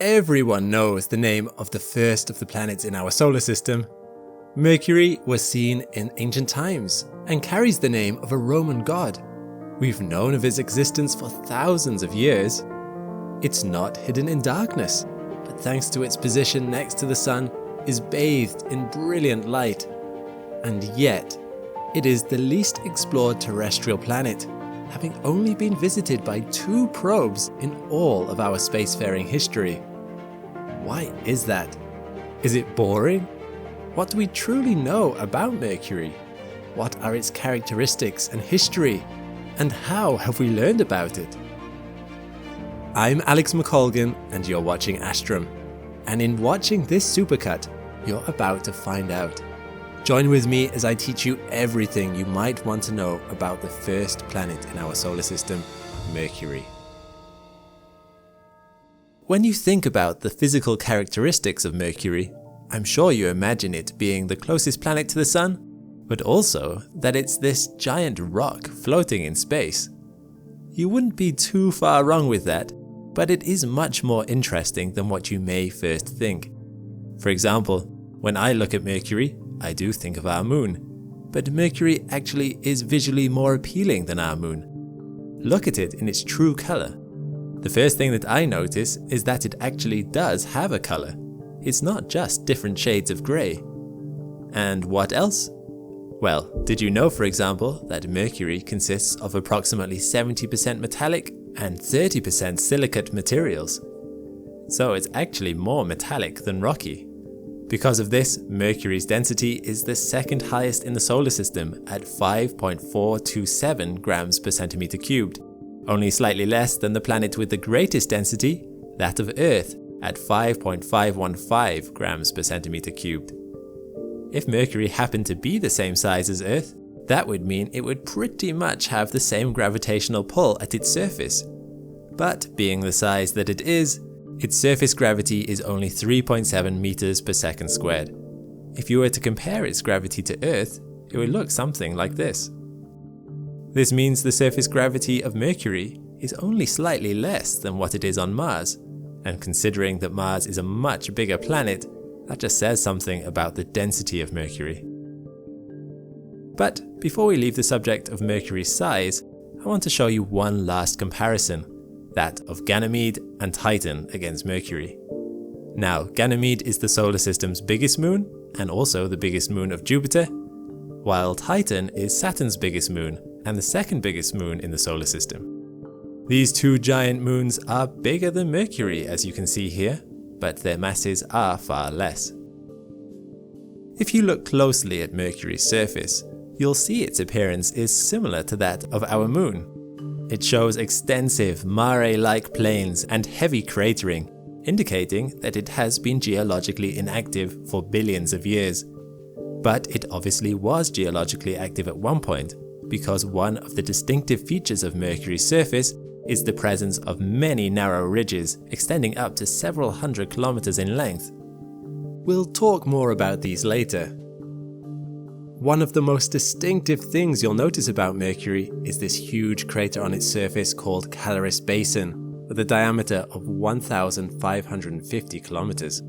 everyone knows the name of the first of the planets in our solar system. Mercury was seen in ancient times and carries the name of a Roman god. We've known of its existence for thousands of years. It's not hidden in darkness, but thanks to its position next to the Sun, is bathed in brilliant light. And yet, it is the least explored terrestrial planet, having only been visited by 2 probes in all of our spacefaring history. Why is that? Is it boring? What do we truly know about Mercury? What are its characteristics and history? And how have we learned about it? I'm Alex McColgan and you're watching Astrum. And in watching this supercut, you're about to find out. Join with me as I teach you everything you might want to know about the first planet in our solar system, Mercury. When you think about the physical characteristics of Mercury, I'm sure you imagine it being the closest planet to the Sun, but also that it's this giant rock floating in space. You wouldn't be too far wrong with that, but it is much more interesting than what you may first think. For example, when I look at Mercury, I do think of our moon, but Mercury actually is visually more appealing than our moon. Look at it in its true color. The first thing that I notice is that it actually does have a color. It's not just different shades of grey. And what else? Well, did you know, for example, that Mercury consists of approximately 70% metallic and 30% silicate materials? So it's actually more metallic than rocky. Because of this, Mercury's density is the second highest in the solar system at 5.427 grams per centimeter cubed, only slightly less than the planet with the greatest density, that of Earth, at 5.515 grams per centimeter cubed. If Mercury happened to be the same size as Earth, that would mean it would pretty much have the same gravitational pull at its surface. But being the size that it is, its surface gravity is only 3.7 meters per second squared. If you were to compare its gravity to Earth, it would look something like this. This means the surface gravity of Mercury is only slightly less than what it is on Mars, and considering that Mars is a much bigger planet, that just says something about the density of Mercury. But before we leave the subject of Mercury's size, I want to show you one last comparison, that of Ganymede and Titan against Mercury. Now, Ganymede is the solar system's biggest moon, and also the biggest moon of Jupiter, while Titan is Saturn's biggest moon, and the second biggest moon in the solar system. These 2 giant moons are bigger than Mercury, as you can see here, but their masses are far less. If you look closely at Mercury's surface, you'll see its appearance is similar to that of our moon. It shows extensive mare-like plains and heavy cratering, indicating that it has been geologically inactive for billions of years. But it obviously was geologically active at one point, because one of the distinctive features of Mercury's surface is the presence of many narrow ridges extending up to several hundred kilometers in length. We'll talk more about these later. One of the most distinctive things you'll notice about Mercury is this huge crater on its surface called Caloris Basin, with a diameter of 1,550 kilometers.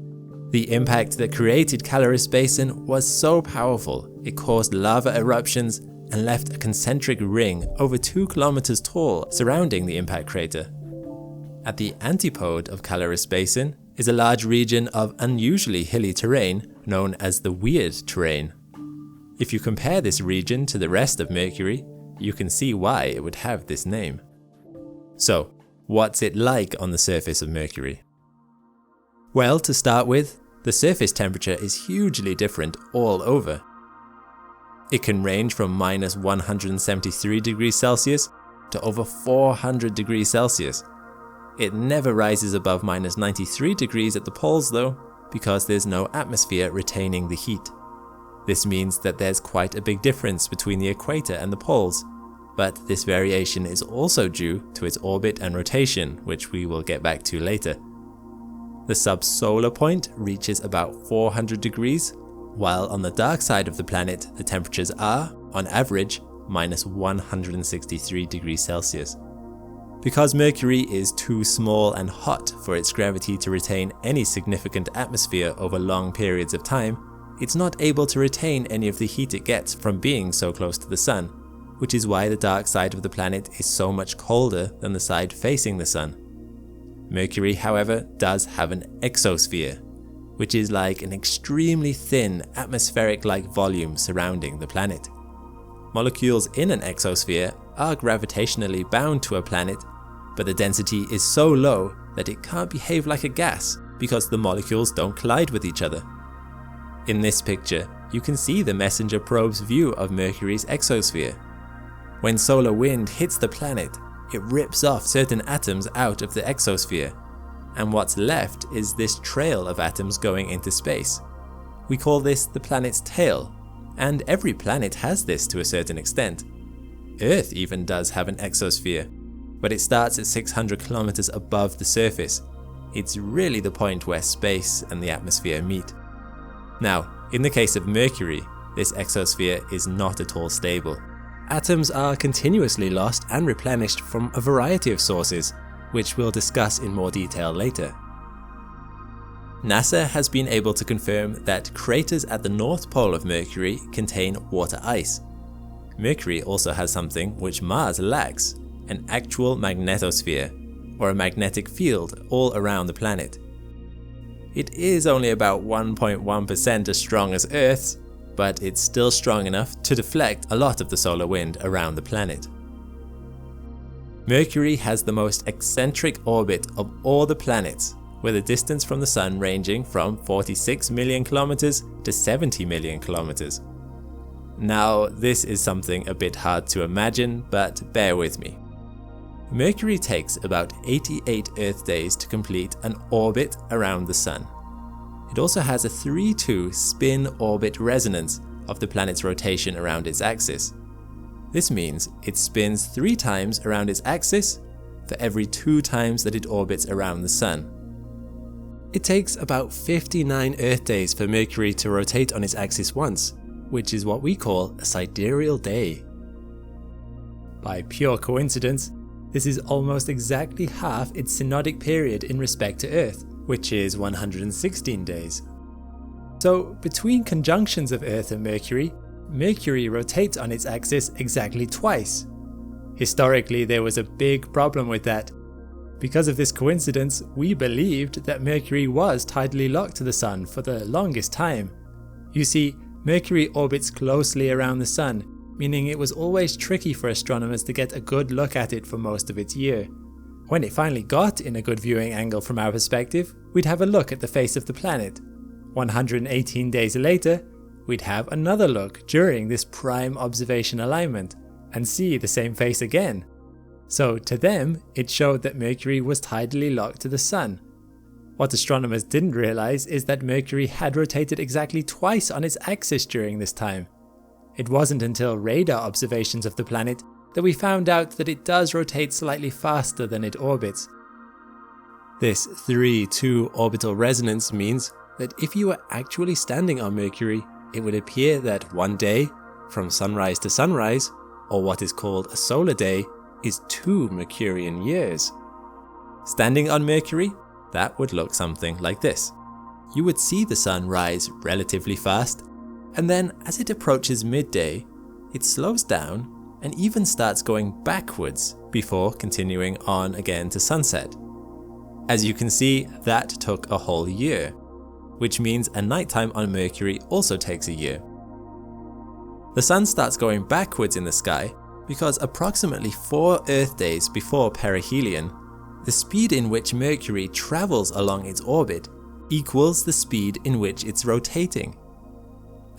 The impact that created Caloris Basin was so powerful, it caused lava eruptions and left a concentric ring over 2 kilometers tall surrounding the impact crater. At the antipode of Caloris Basin is a large region of unusually hilly terrain known as the Weird Terrain. If you compare this region to the rest of Mercury, you can see why it would have this name. So, what's it like on the surface of Mercury? Well, to start with, the surface temperature is hugely different all over. It can range from minus 173 degrees Celsius to over 400 degrees Celsius. It never rises above minus 93 degrees at the poles though, because there's no atmosphere retaining the heat. This means that there's quite a big difference between the equator and the poles, but this variation is also due to its orbit and rotation, which we will get back to later. The subsolar point reaches about 400 degrees, while on the dark side of the planet the temperatures are, on average, minus 163 degrees Celsius. Because Mercury is too small and hot for its gravity to retain any significant atmosphere over long periods of time, it's not able to retain any of the heat it gets from being so close to the Sun, which is why the dark side of the planet is so much colder than the side facing the Sun. Mercury, however, does have an exosphere, which is like an extremely thin atmospheric-like volume surrounding the planet. Molecules in an exosphere are gravitationally bound to a planet, but the density is so low that it can't behave like a gas because the molecules don't collide with each other. In this picture, you can see the MESSENGER probe's view of Mercury's exosphere. When solar wind hits the planet, it rips off certain atoms out of the exosphere, and what's left is this trail of atoms going into space. We call this the planet's tail, and every planet has this to a certain extent. Earth even does have an exosphere, but it starts at 600 kilometers above the surface. It's really the point where space and the atmosphere meet. Now, in the case of Mercury, this exosphere is not at all stable. Atoms are continuously lost and replenished from a variety of sources, which we'll discuss in more detail later. NASA has been able to confirm that craters at the North Pole of Mercury contain water ice. Mercury also has something which Mars lacks, an actual magnetosphere, or a magnetic field all around the planet. It is only about 1.1% as strong as Earth's, but it's still strong enough to deflect a lot of the solar wind around the planet. Mercury has the most eccentric orbit of all the planets, with a distance from the Sun ranging from 46 million kilometers to 70 million kilometers. Now, this is something a bit hard to imagine, but bear with me. Mercury takes about 88 Earth days to complete an orbit around the Sun. It also has a 3-2 spin-orbit resonance of the planet's rotation around its axis. This means it spins 3 times around its axis for every 2 times that it orbits around the Sun. It takes about 59 Earth days for Mercury to rotate on its axis once, which is what we call a sidereal day. By pure coincidence, this is almost exactly half its synodic period in respect to Earth, which is 116 days. So, between conjunctions of Earth and Mercury, Mercury rotates on its axis exactly twice. Historically, there was a big problem with that. Because of this coincidence, we believed that Mercury was tidally locked to the Sun for the longest time. You see, Mercury orbits closely around the Sun, meaning it was always tricky for astronomers to get a good look at it for most of its year. When it finally got in a good viewing angle from our perspective, we'd have a look at the face of the planet. 118 days later, we'd have another look during this prime observation alignment, and see the same face again. So to them, it showed that Mercury was tidally locked to the Sun. What astronomers didn't realize is that Mercury had rotated exactly twice on its axis during this time. It wasn't until radar observations of the planet that we found out that it does rotate slightly faster than it orbits. This 3-2 orbital resonance means that if you were actually standing on Mercury, it would appear that one day, from sunrise to sunrise, or what is called a solar day, is 2 Mercurian years. Standing on Mercury, that would look something like this. You would see the Sun rise relatively fast, and then as it approaches midday, it slows down and even starts going backwards before continuing on again to sunset. As you can see, that took a whole year, which means a nighttime on Mercury also takes a year. The Sun starts going backwards in the sky because approximately 4 Earth days before perihelion, the speed in which Mercury travels along its orbit equals the speed in which it's rotating.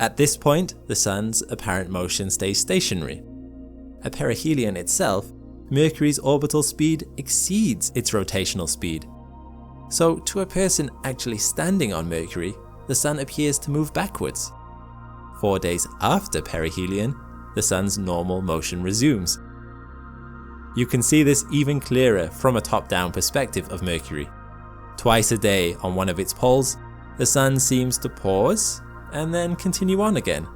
At this point, the Sun's apparent motion stays stationary. At perihelion itself, Mercury's orbital speed exceeds its rotational speed. So to a person actually standing on Mercury, the Sun appears to move backwards. 4 days after perihelion, the Sun's normal motion resumes. You can see this even clearer from a top-down perspective of Mercury. Twice a day on one of its poles, the Sun seems to pause and then continue on again.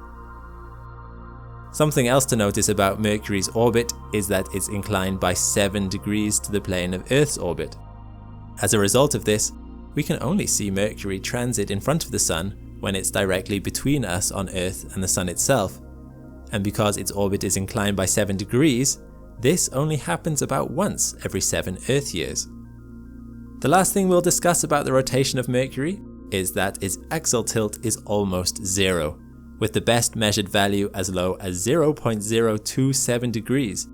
Something else to notice about Mercury's orbit is that it's inclined by 7 degrees to the plane of Earth's orbit. As a result of this, we can only see Mercury transit in front of the Sun when it's directly between us on Earth and the Sun itself. And because its orbit is inclined by 7 degrees, this only happens about once every 7 Earth years. The last thing we'll discuss about the rotation of Mercury is that its axial tilt is almost zero, with the best measured value as low as 0.027 degrees.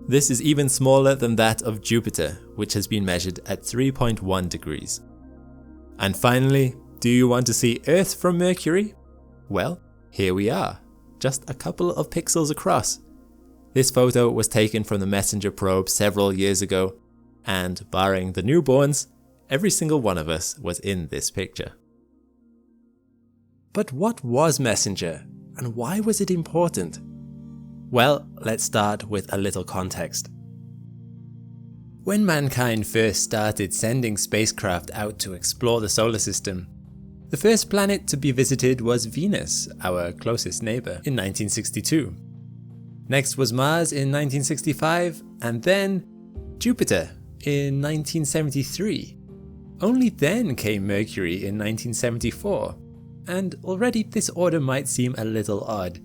This is even smaller than that of Jupiter, which has been measured at 3.1 degrees. And finally, do you want to see Earth from Mercury? Well, here we are, just a couple of pixels across. This photo was taken from the Messenger probe several years ago, and barring the newborns, every single one of us was in this picture. But what was Messenger, and why was it important? Well, let's start with a little context. When mankind first started sending spacecraft out to explore the solar system, the first planet to be visited was Venus, our closest neighbor, in 1962. Next was Mars in 1965, and then Jupiter in 1973. Only then came Mercury in 1974, and already this order might seem a little odd.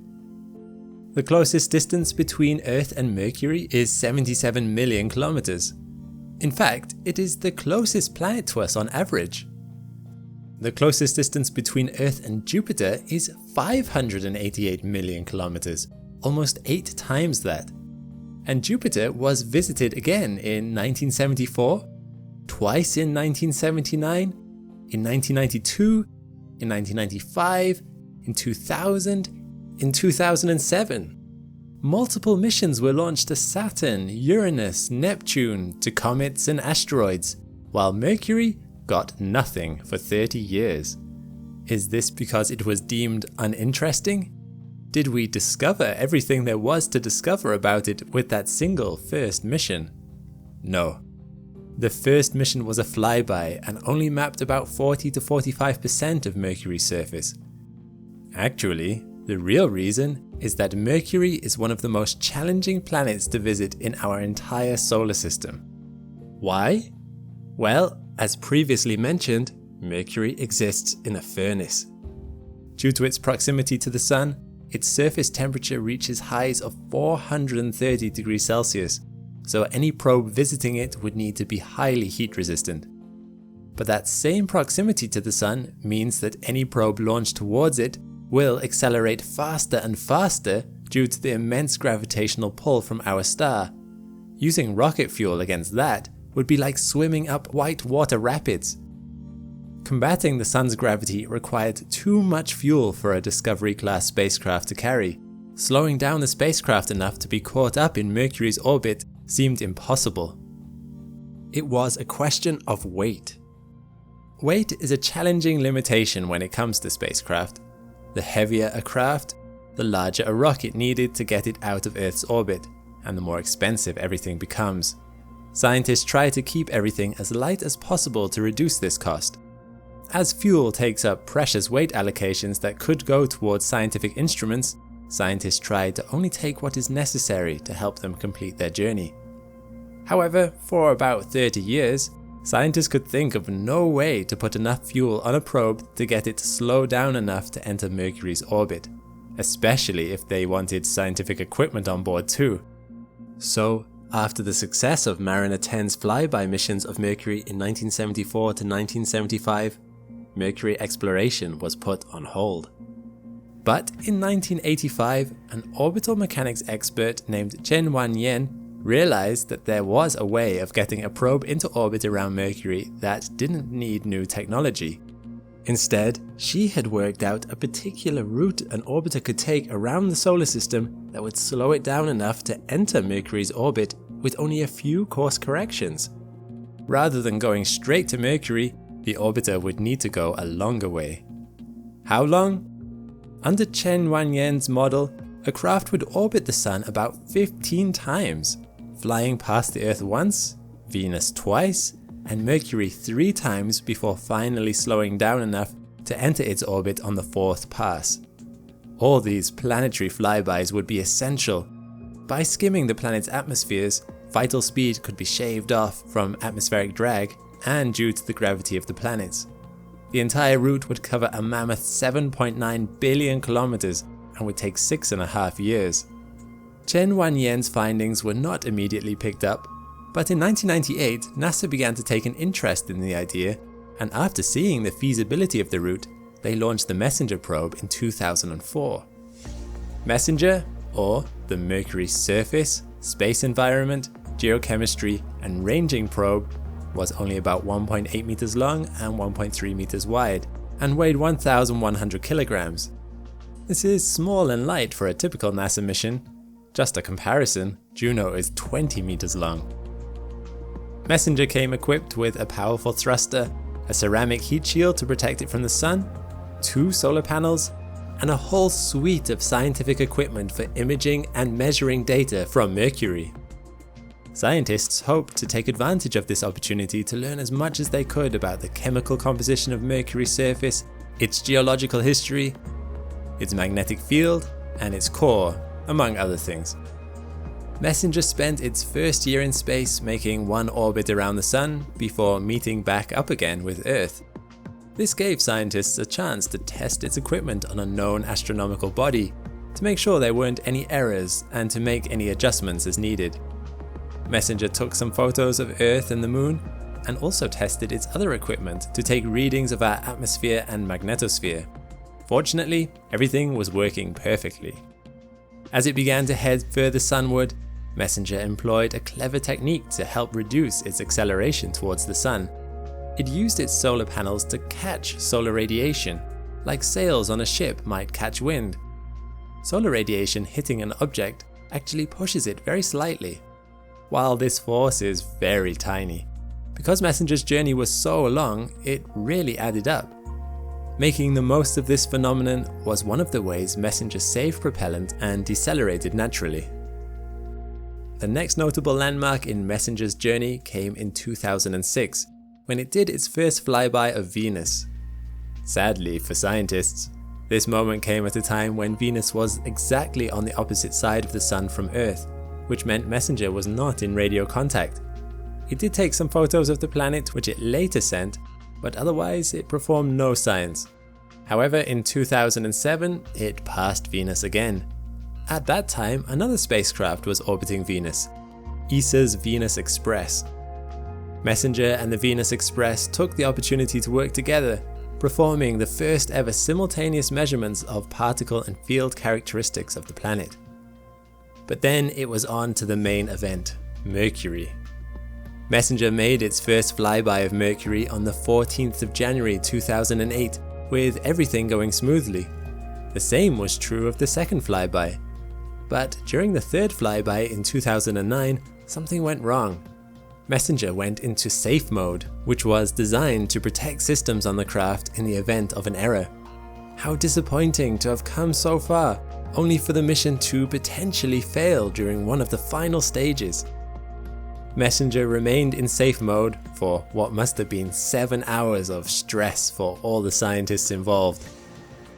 The closest distance between Earth and Mercury is 77 million kilometers. In fact, it is the closest planet to us on average. The closest distance between Earth and Jupiter is 588 million kilometers, almost 8 times that. And Jupiter was visited again in 1974, twice in 1979, in 1992, in 1995, in 2000, in 2007. Multiple missions were launched to Saturn, Uranus, Neptune, to comets and asteroids, while Mercury got nothing for 30 years. Is this because it was deemed uninteresting? Did we discover everything there was to discover about it with that single first mission? No. The first mission was a flyby and only mapped about 40 to 45% of Mercury's surface. Actually, the real reason is that Mercury is one of the most challenging planets to visit in our entire solar system. Why? Well, as previously mentioned, Mercury exists in a furnace. Due to its proximity to the Sun, its surface temperature reaches highs of 430 degrees Celsius, so any probe visiting it would need to be highly heat resistant. But that same proximity to the Sun means that any probe launched towards it will accelerate faster and faster due to the immense gravitational pull from our star. Using rocket fuel against that would be like swimming up whitewater rapids. Combating the Sun's gravity required too much fuel for a Discovery-class spacecraft to carry. Slowing down the spacecraft enough to be caught up in Mercury's orbit seemed impossible. It was a question of weight. Weight is a challenging limitation when it comes to spacecraft. The heavier a craft, the larger a rocket needed to get it out of Earth's orbit, and the more expensive everything becomes. Scientists try to keep everything as light as possible to reduce this cost. As fuel takes up precious weight allocations that could go towards scientific instruments, scientists try to only take what is necessary to help them complete their journey. However, for about 30 years, scientists could think of no way to put enough fuel on a probe to get it to slow down enough to enter Mercury's orbit, especially if they wanted scientific equipment on board too. So, after the success of Mariner 10's flyby missions of Mercury in 1974 to 1975, Mercury exploration was put on hold. But in 1985, an orbital mechanics expert named Chen Wanyan realized that there was a way of getting a probe into orbit around Mercury that didn't need new technology. Instead, she had worked out a particular route an orbiter could take around the solar system that would slow it down enough to enter Mercury's orbit with only a few course corrections. Rather than going straight to Mercury, the orbiter would need to go a longer way. How long? Under Chen Wanyan's model, a craft would orbit the Sun about 15 times, flying past the Earth once, Venus twice, and Mercury 3 times before finally slowing down enough to enter its orbit on the 4th pass. All these planetary flybys would be essential. By skimming the planet's atmospheres, vital speed could be shaved off from atmospheric drag and due to the gravity of the planets. The entire route would cover a mammoth 7.9 billion kilometers and would take 6.5 years. Chen Wanyan's findings were not immediately picked up, but in 1998 NASA began to take an interest in the idea, and after seeing the feasibility of the route, they launched the Messenger probe in 2004. Messenger, or the Mercury Surface, Space Environment, Geochemistry and Ranging Probe, was only about 1.8 meters long and 1.3 meters wide, and weighed 1,100 kilograms. This is small and light for a typical NASA mission. Just a comparison, Juno is 20 meters long. Messenger came equipped with a powerful thruster, a ceramic heat shield to protect it from the sun, 2 solar panels, and a whole suite of scientific equipment for imaging and measuring data from Mercury. Scientists hoped to take advantage of this opportunity to learn as much as they could about the chemical composition of Mercury's surface, its geological history, its magnetic field, and its core, among other things. Messenger spent its first year in space making one orbit around the Sun before meeting back up again with Earth. This gave scientists a chance to test its equipment on a known astronomical body, to make sure there weren't any errors and to make any adjustments as needed. Messenger took some photos of Earth and the Moon, and also tested its other equipment to take readings of our atmosphere and magnetosphere. Fortunately, everything was working perfectly. As it began to head further sunward, Messenger employed a clever technique to help reduce its acceleration towards the Sun. It used its solar panels to catch solar radiation, like sails on a ship might catch wind. Solar radiation hitting an object actually pushes it very slightly, while this force is very tiny. Because Messenger's journey was so long, it really added up. Making the most of this phenomenon was one of the ways Messenger saved propellant and decelerated naturally. The next notable landmark in Messenger's journey came in 2006, when it did its first flyby of Venus. Sadly for scientists, this moment came at a time when Venus was exactly on the opposite side of the Sun from Earth, which meant Messenger was not in radio contact. It did take some photos of the planet, which it later sent, but otherwise it performed no science. However, in 2007, it passed Venus again. At that time, another spacecraft was orbiting Venus, ESA's Venus Express. Messenger and the Venus Express took the opportunity to work together, performing the first ever simultaneous measurements of particle and field characteristics of the planet. But then it was on to the main event, Mercury. Messenger made its first flyby of Mercury on the 14th of January 2008, with everything going smoothly. The same was true of the second flyby. But during the third flyby in 2009, something went wrong. Messenger went into safe mode, which was designed to protect systems on the craft in the event of an error. How disappointing to have come so far, only for the mission to potentially fail during one of the final stages. Messenger remained in safe mode for what must have been 7 hours of stress for all the scientists involved.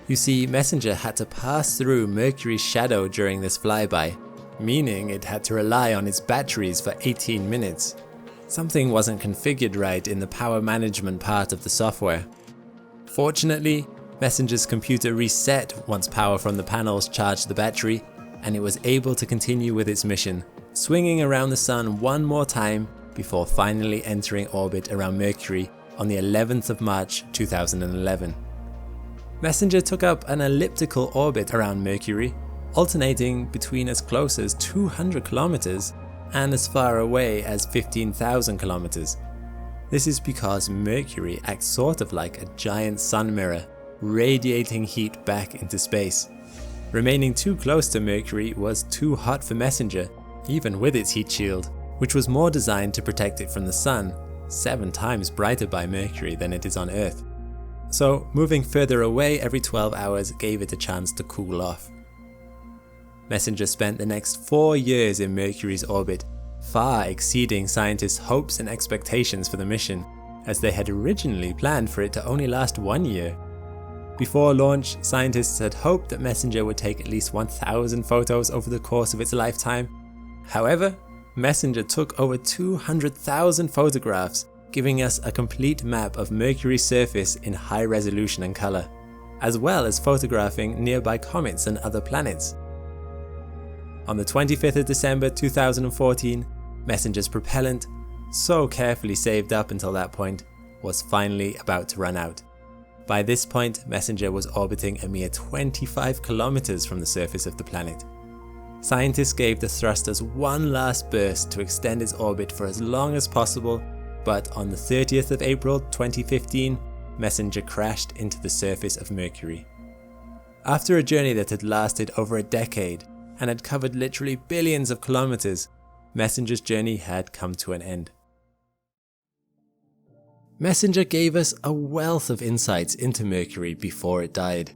You see, Messenger had to pass through Mercury's shadow during this flyby, meaning it had to rely on its batteries for 18 minutes. Something wasn't configured right in the power management part of the software. Fortunately, Messenger's computer reset once power from the panels charged the battery, and it was able to continue with its mission, swinging around the Sun one more time before finally entering orbit around Mercury on the 11th of March 2011. Messenger took up an elliptical orbit around Mercury, alternating between as close as 200 kilometers and as far away as 15,000 kilometers. This is because Mercury acts sort of like a giant sun mirror, radiating heat back into space. Remaining too close to Mercury was too hot for Messenger, even with its heat shield, which was more designed to protect it from the Sun, 7 times brighter by Mercury than it is on Earth. So moving further away every 12 hours gave it a chance to cool off. Messenger spent the next 4 years in Mercury's orbit, far exceeding scientists' hopes and expectations for the mission, as they had originally planned for it to only last 1 year. Before launch, scientists had hoped that Messenger would take at least 1,000 photos over the course of its lifetime. However, Messenger took over 200,000 photographs, giving us a complete map of Mercury's surface in high resolution and color, as well as photographing nearby comets and other planets. On the 25th of December 2014, Messenger's propellant, so carefully saved up until that point, was finally about to run out. By this point, Messenger was orbiting a mere 25 kilometers from the surface of the planet. Scientists gave the thrusters one last burst to extend its orbit for as long as possible, but on the 30th of April 2015, Messenger crashed into the surface of Mercury. After a journey that had lasted over a decade and had covered literally billions of kilometers, Messenger's journey had come to an end. Messenger gave us a wealth of insights into Mercury before it died.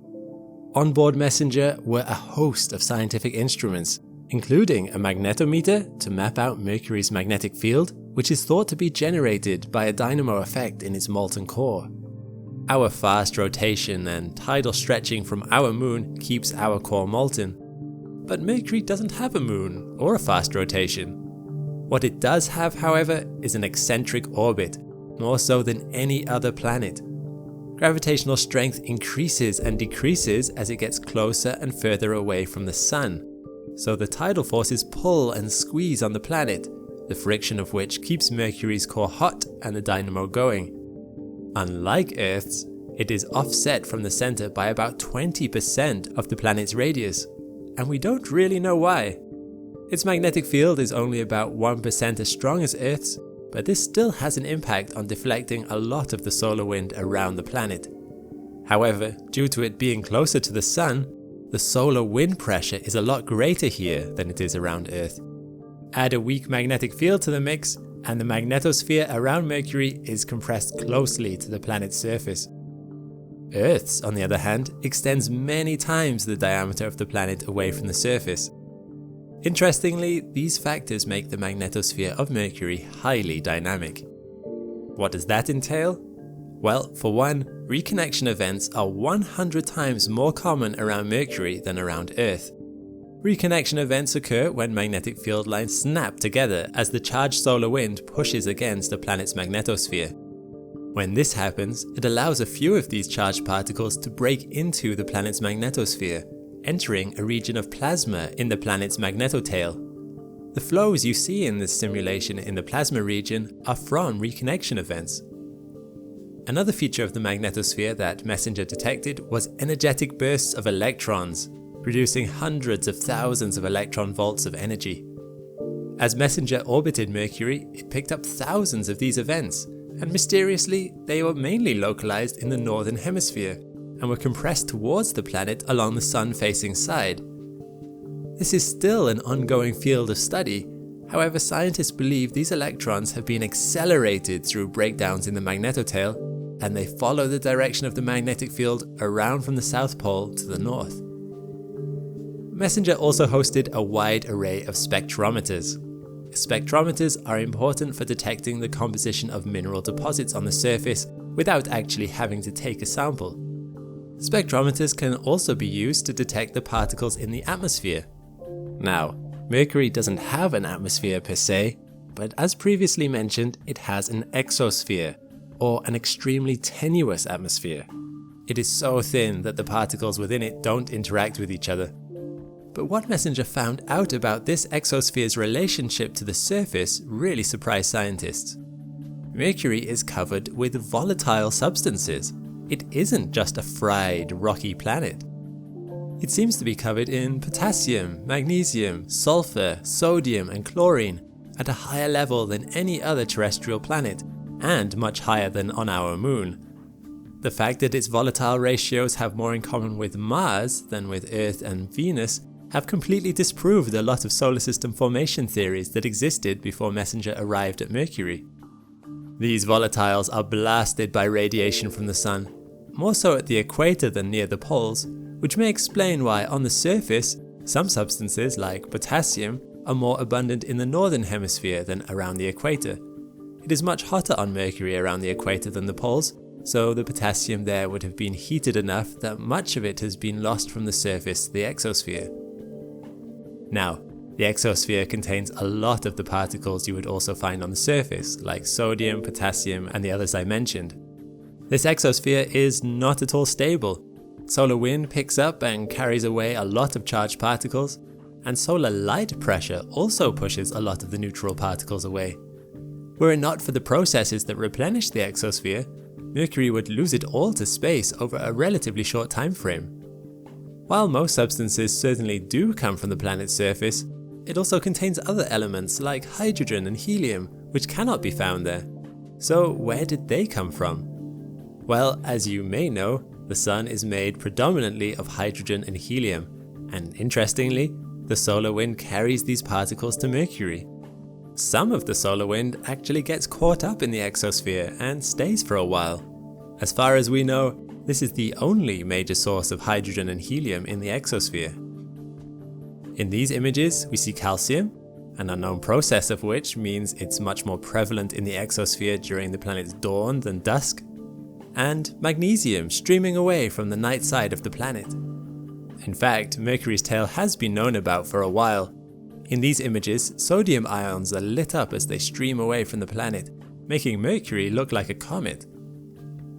On board Messenger were a host of scientific instruments, including a magnetometer to map out Mercury's magnetic field, which is thought to be generated by a dynamo effect in its molten core. Our fast rotation and tidal stretching from our moon keeps our core molten. But Mercury doesn't have a moon or a fast rotation. What it does have, however, is an eccentric orbit, more so than any other planet. Gravitational strength increases and decreases as it gets closer and further away from the Sun, so the tidal forces pull and squeeze on the planet, the friction of which keeps Mercury's core hot and the dynamo going. Unlike Earth's, it is offset from the center by about 20% of the planet's radius, and we don't really know why. Its magnetic field is only about 1% as strong as Earth's, but this still has an impact on deflecting a lot of the solar wind around the planet. However, due to it being closer to the Sun, the solar wind pressure is a lot greater here than it is around Earth. Add a weak magnetic field to the mix, and the magnetosphere around Mercury is compressed closely to the planet's surface. Earth's, on the other hand, extends many times the diameter of the planet away from the surface. Interestingly, these factors make the magnetosphere of Mercury highly dynamic. What does that entail? Well, for one, reconnection events are 100 times more common around Mercury than around Earth. Reconnection events occur when magnetic field lines snap together as the charged solar wind pushes against the planet's magnetosphere. When this happens, it allows a few of these charged particles to break into the planet's magnetosphere, entering a region of plasma in the planet's magnetotail. The flows you see in this simulation in the plasma region are from reconnection events. Another feature of the magnetosphere that Messenger detected was energetic bursts of electrons, producing hundreds of thousands of electron volts of energy. As Messenger orbited Mercury, it picked up thousands of these events, and mysteriously, they were mainly localized in the northern hemisphere and were compressed towards the planet along the sun-facing side. This is still an ongoing field of study. However, scientists believe these electrons have been accelerated through breakdowns in the magnetotail, and they follow the direction of the magnetic field around from the South Pole to the north. Messenger also hosted a wide array of spectrometers. Spectrometers are important for detecting the composition of mineral deposits on the surface without actually having to take a sample. Spectrometers can also be used to detect the particles in the atmosphere. Now, Mercury doesn't have an atmosphere per se, but as previously mentioned, it has an exosphere, or an extremely tenuous atmosphere. It is so thin that the particles within it don't interact with each other. But what Messenger found out about this exosphere's relationship to the surface really surprised scientists. Mercury is covered with volatile substances. It isn't just a fried, rocky planet. It seems to be covered in potassium, magnesium, sulfur, sodium, and chlorine at a higher level than any other terrestrial planet, and much higher than on our moon. The fact that its volatile ratios have more in common with Mars than with Earth and Venus have completely disproved a lot of solar system formation theories that existed before Messenger arrived at Mercury. These volatiles are blasted by radiation from the Sun, more so at the equator than near the poles, which may explain why on the surface, some substances like potassium are more abundant in the northern hemisphere than around the equator. It is much hotter on Mercury around the equator than the poles, so the potassium there would have been heated enough that much of it has been lost from the surface to the exosphere. Now, the exosphere contains a lot of the particles you would also find on the surface, like sodium, potassium, and the others I mentioned. This exosphere is not at all stable. Solar wind picks up and carries away a lot of charged particles, and solar light pressure also pushes a lot of the neutral particles away. Were it not for the processes that replenish the exosphere, Mercury would lose it all to space over a relatively short time frame. While most substances certainly do come from the planet's surface, it also contains other elements like hydrogen and helium, which cannot be found there. So where did they come from? Well, as you may know, the Sun is made predominantly of hydrogen and helium, and interestingly, the solar wind carries these particles to Mercury. Some of the solar wind actually gets caught up in the exosphere and stays for a while. As far as we know, this is the only major source of hydrogen and helium in the exosphere. In these images, we see calcium, an unknown process of which means it's much more prevalent in the exosphere during the planet's dawn than dusk, and magnesium streaming away from the night side of the planet. In fact, Mercury's tail has been known about for a while. In these images, sodium ions are lit up as they stream away from the planet, making Mercury look like a comet.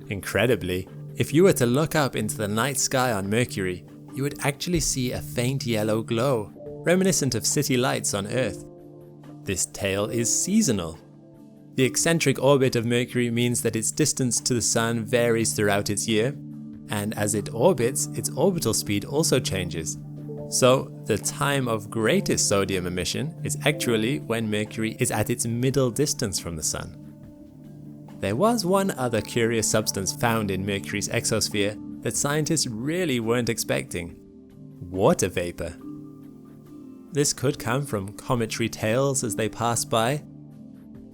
Incredibly, if you were to look up into the night sky on Mercury, you would actually see a faint yellow glow, reminiscent of city lights on Earth. This tail is seasonal. The eccentric orbit of Mercury means that its distance to the Sun varies throughout its year, and as it orbits, its orbital speed also changes. So, the time of greatest sodium emission is actually when Mercury is at its middle distance from the Sun. There was one other curious substance found in Mercury's exosphere that scientists really weren't expecting: water vapor. This could come from cometary tails as they pass by,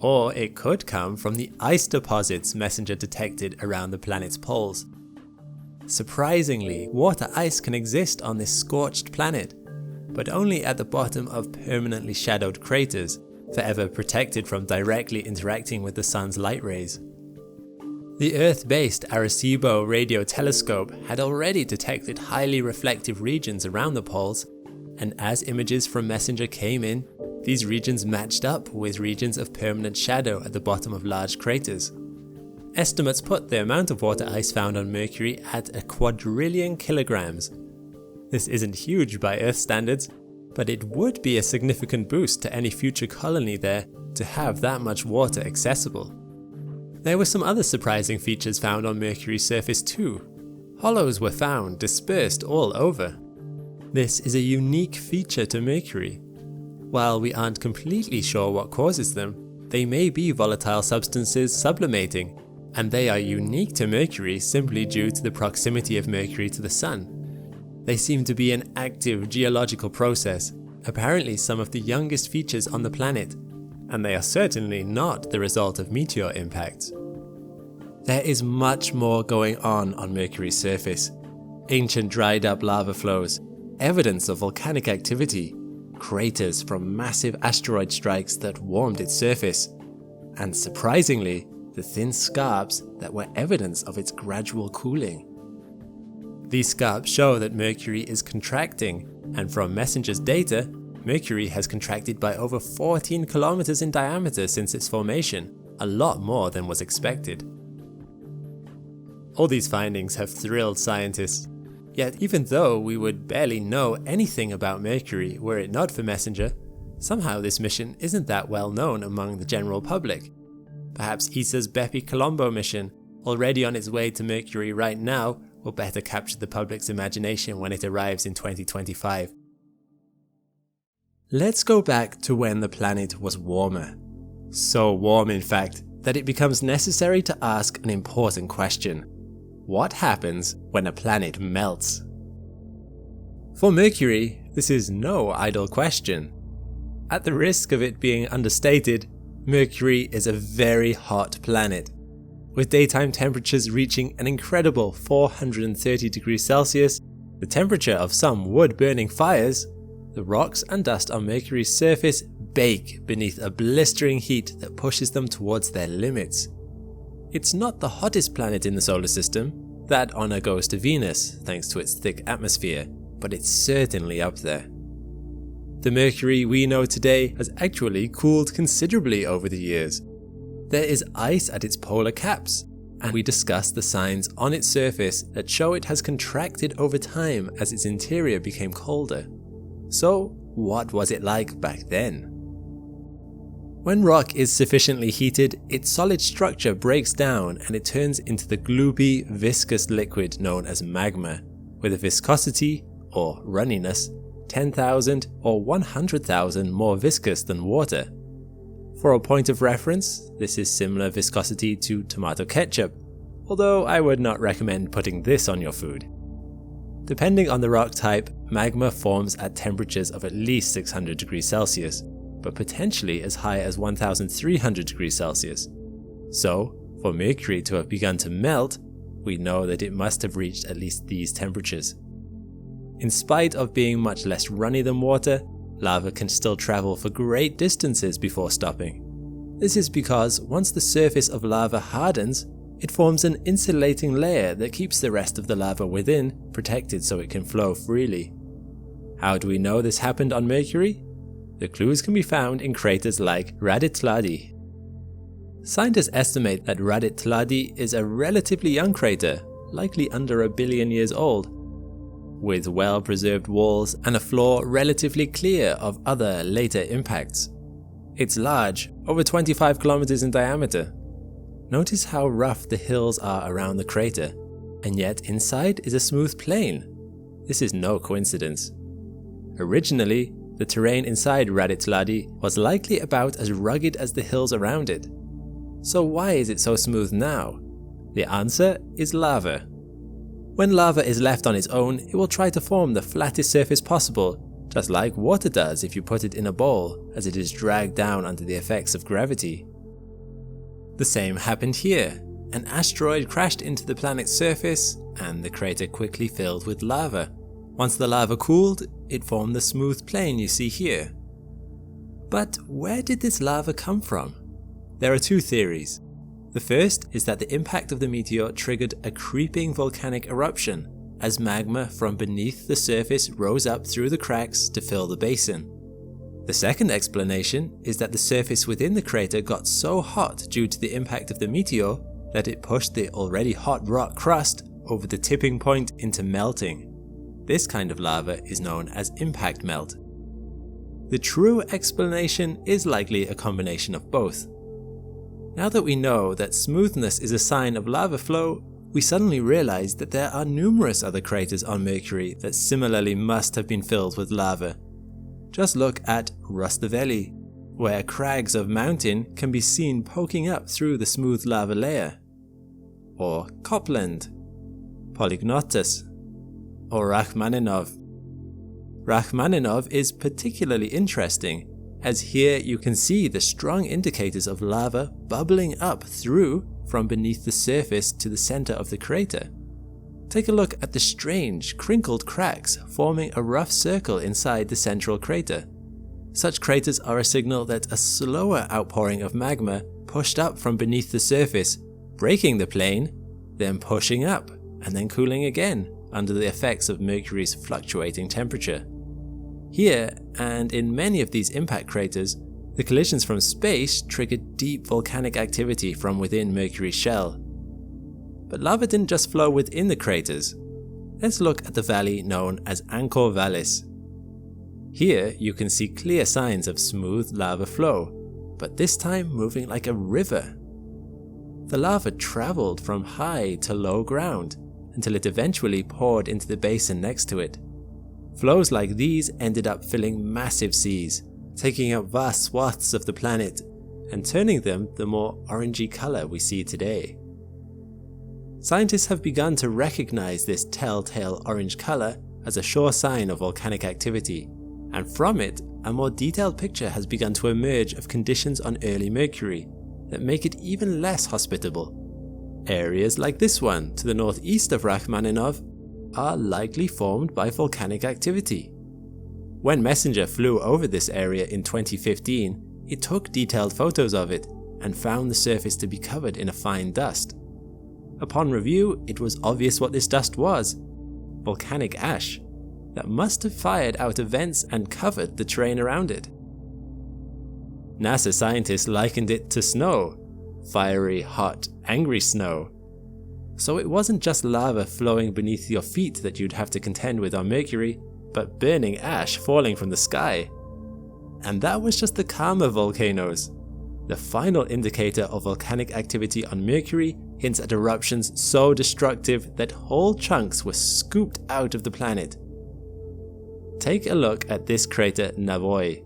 or it could come from the ice deposits MESSENGER detected around the planet's poles. Surprisingly, water ice can exist on this scorched planet, but only at the bottom of permanently shadowed craters, forever protected from directly interacting with the Sun's light rays. The Earth-based Arecibo radio telescope had already detected highly reflective regions around the poles, and as images from MESSENGER came in, these regions matched up with regions of permanent shadow at the bottom of large craters. Estimates put the amount of water ice found on Mercury at 250,000,000 kilograms. This isn't huge by Earth standards, but it would be a significant boost to any future colony there to have that much water accessible. There were some other surprising features found on Mercury's surface too. Hollows were found dispersed all over. This is a unique feature to Mercury. While we aren't completely sure what causes them, they may be volatile substances sublimating, and they are unique to Mercury simply due to the proximity of Mercury to the Sun. They seem to be an active geological process, apparently some of the youngest features on the planet, and they are certainly not the result of meteor impacts. There is much more going on Mercury's surface. Ancient dried up lava flows, evidence of volcanic activity, craters from massive asteroid strikes that warmed its surface, and surprisingly, the thin scarps that were evidence of its gradual cooling. These scarps show that Mercury is contracting, and from MESSENGER's data, Mercury has contracted by over 14 kilometers in diameter since its formation, a lot more than was expected. All these findings have thrilled scientists. Yet even though we would barely know anything about Mercury were it not for MESSENGER, somehow this mission isn't that well known among the general public. Perhaps ESA's Bepi Colombo mission, already on its way to Mercury right now, will better capture the public's imagination when it arrives in 2025. Let's go back to when the planet was warmer. So warm in fact, that it becomes necessary to ask an important question. What happens when a planet melts? For Mercury, this is no idle question. At the risk of it being understated, Mercury is a very hot planet. With daytime temperatures reaching an incredible 430 degrees Celsius, the temperature of some wood-burning fires, the rocks and dust on Mercury's surface bake beneath a blistering heat that pushes them towards their limits. It's not the hottest planet in the solar system. That honor goes to Venus, thanks to its thick atmosphere, but it's certainly up there. The Mercury we know today has actually cooled considerably over the years. There is ice at its polar caps, and we discussed the signs on its surface that show it has contracted over time as its interior became colder. So, what was it like back then? When rock is sufficiently heated, its solid structure breaks down and it turns into the gloopy, viscous liquid known as magma, with a viscosity, or runniness, 10,000 or 100,000 more viscous than water. For a point of reference, this is similar viscosity to tomato ketchup, although I would not recommend putting this on your food. Depending on the rock type, magma forms at temperatures of at least 600 degrees Celsius, but potentially as high as 1,300 degrees Celsius. So, for Mercury to have begun to melt, we know that it must have reached at least these temperatures. In spite of being much less runny than water, lava can still travel for great distances before stopping. This is because once the surface of lava hardens, it forms an insulating layer that keeps the rest of the lava within protected so it can flow freely. How do we know this happened on Mercury? The clues can be found in craters like Radit-Tladi. Scientists estimate that Radit-Tladi is a relatively young crater, likely under 1 billion years old, with well-preserved walls and a floor relatively clear of other later impacts. It's large, over 25 kilometers in diameter. Notice how rough the hills are around the crater, and yet inside is a smooth plain. This is no coincidence. Originally, the terrain inside Radit-Tladi was likely about as rugged as the hills around it. So why is it so smooth now? The answer is lava. When lava is left on its own, it will try to form the flattest surface possible, just like water does if you put it in a bowl, as it is dragged down under the effects of gravity. The same happened here. An asteroid crashed into the planet's surface, and the crater quickly filled with lava. Once the lava cooled, it formed the smooth plain you see here. But where did this lava come from? There are two theories. The first is that the impact of the meteor triggered a creeping volcanic eruption, as magma from beneath the surface rose up through the cracks to fill the basin. The second explanation is that the surface within the crater got so hot due to the impact of the meteor that it pushed the already hot rock crust over the tipping point into melting. This kind of lava is known as impact melt. The true explanation is likely a combination of both. Now that we know that smoothness is a sign of lava flow, we suddenly realize that there are numerous other craters on Mercury that similarly must have been filled with lava. Just look at Rustaveli, where crags of mountain can be seen poking up through the smooth lava layer. Or Copland, Polygnotus, or Rachmaninov. Rachmaninov is particularly interesting, as here you can see the strong indicators of lava bubbling up through from beneath the surface to the center of the crater. Take a look at the strange, crinkled cracks forming a rough circle inside the central crater. Such craters are a signal that a slower outpouring of magma pushed up from beneath the surface, breaking the plane, then pushing up, and then cooling again under the effects of Mercury's fluctuating temperature. Here, and in many of these impact craters, the collisions from space triggered deep volcanic activity from within Mercury's shell. But lava didn't just flow within the craters. Let's look at the valley known as Angkor Vallis. Here you can see clear signs of smooth lava flow, but this time moving like a river. The lava traveled from high to low ground until it eventually poured into the basin next to it. Flows like these ended up filling massive seas, taking up vast swaths of the planet and turning them the more orangey color we see today. Scientists have begun to recognize this telltale orange color as a sure sign of volcanic activity, and from it, a more detailed picture has begun to emerge of conditions on early Mercury that make it even less hospitable. Areas like this one to the northeast of Rachmaninov are likely formed by volcanic activity. When Messenger flew over this area in 2015, it took detailed photos of it, and found the surface to be covered in a fine dust. Upon review, it was obvious what this dust was: volcanic ash that must have fired out of vents and covered the terrain around it. NASA scientists likened it to snow, fiery, hot, angry snow. So it wasn't just lava flowing beneath your feet that you'd have to contend with on Mercury, but burning ash falling from the sky. And that was just the calmer volcanoes. The final indicator of volcanic activity on Mercury hints at eruptions so destructive that whole chunks were scooped out of the planet. Take a look at this crater Navoy.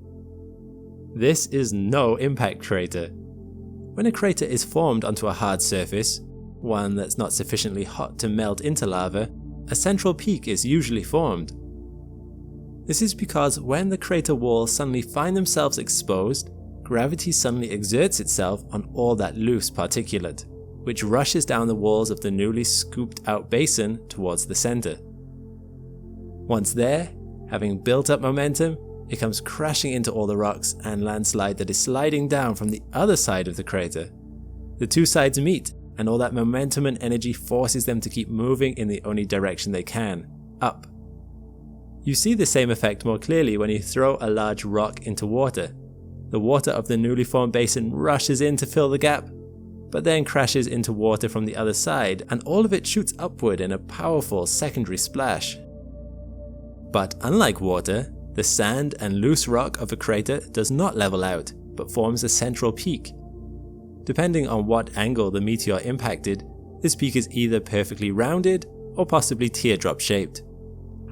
This is no impact crater. When a crater is formed onto a hard surface, one that's not sufficiently hot to melt into lava, a central peak is usually formed. This is because when the crater walls suddenly find themselves exposed, gravity suddenly exerts itself on all that loose particulate, which rushes down the walls of the newly scooped out basin towards the center. Once there, having built up momentum, it comes crashing into all the rocks and landslide that is sliding down from the other side of the crater. The two sides meet, and all that momentum and energy forces them to keep moving in the only direction they can, up. You see the same effect more clearly when you throw a large rock into water. The water of the newly formed basin rushes in to fill the gap, but then crashes into water from the other side, and all of it shoots upward in a powerful secondary splash. But unlike water, the sand and loose rock of a crater does not level out, but forms a central peak. Depending on what angle the meteor impacted, this peak is either perfectly rounded or possibly teardrop shaped.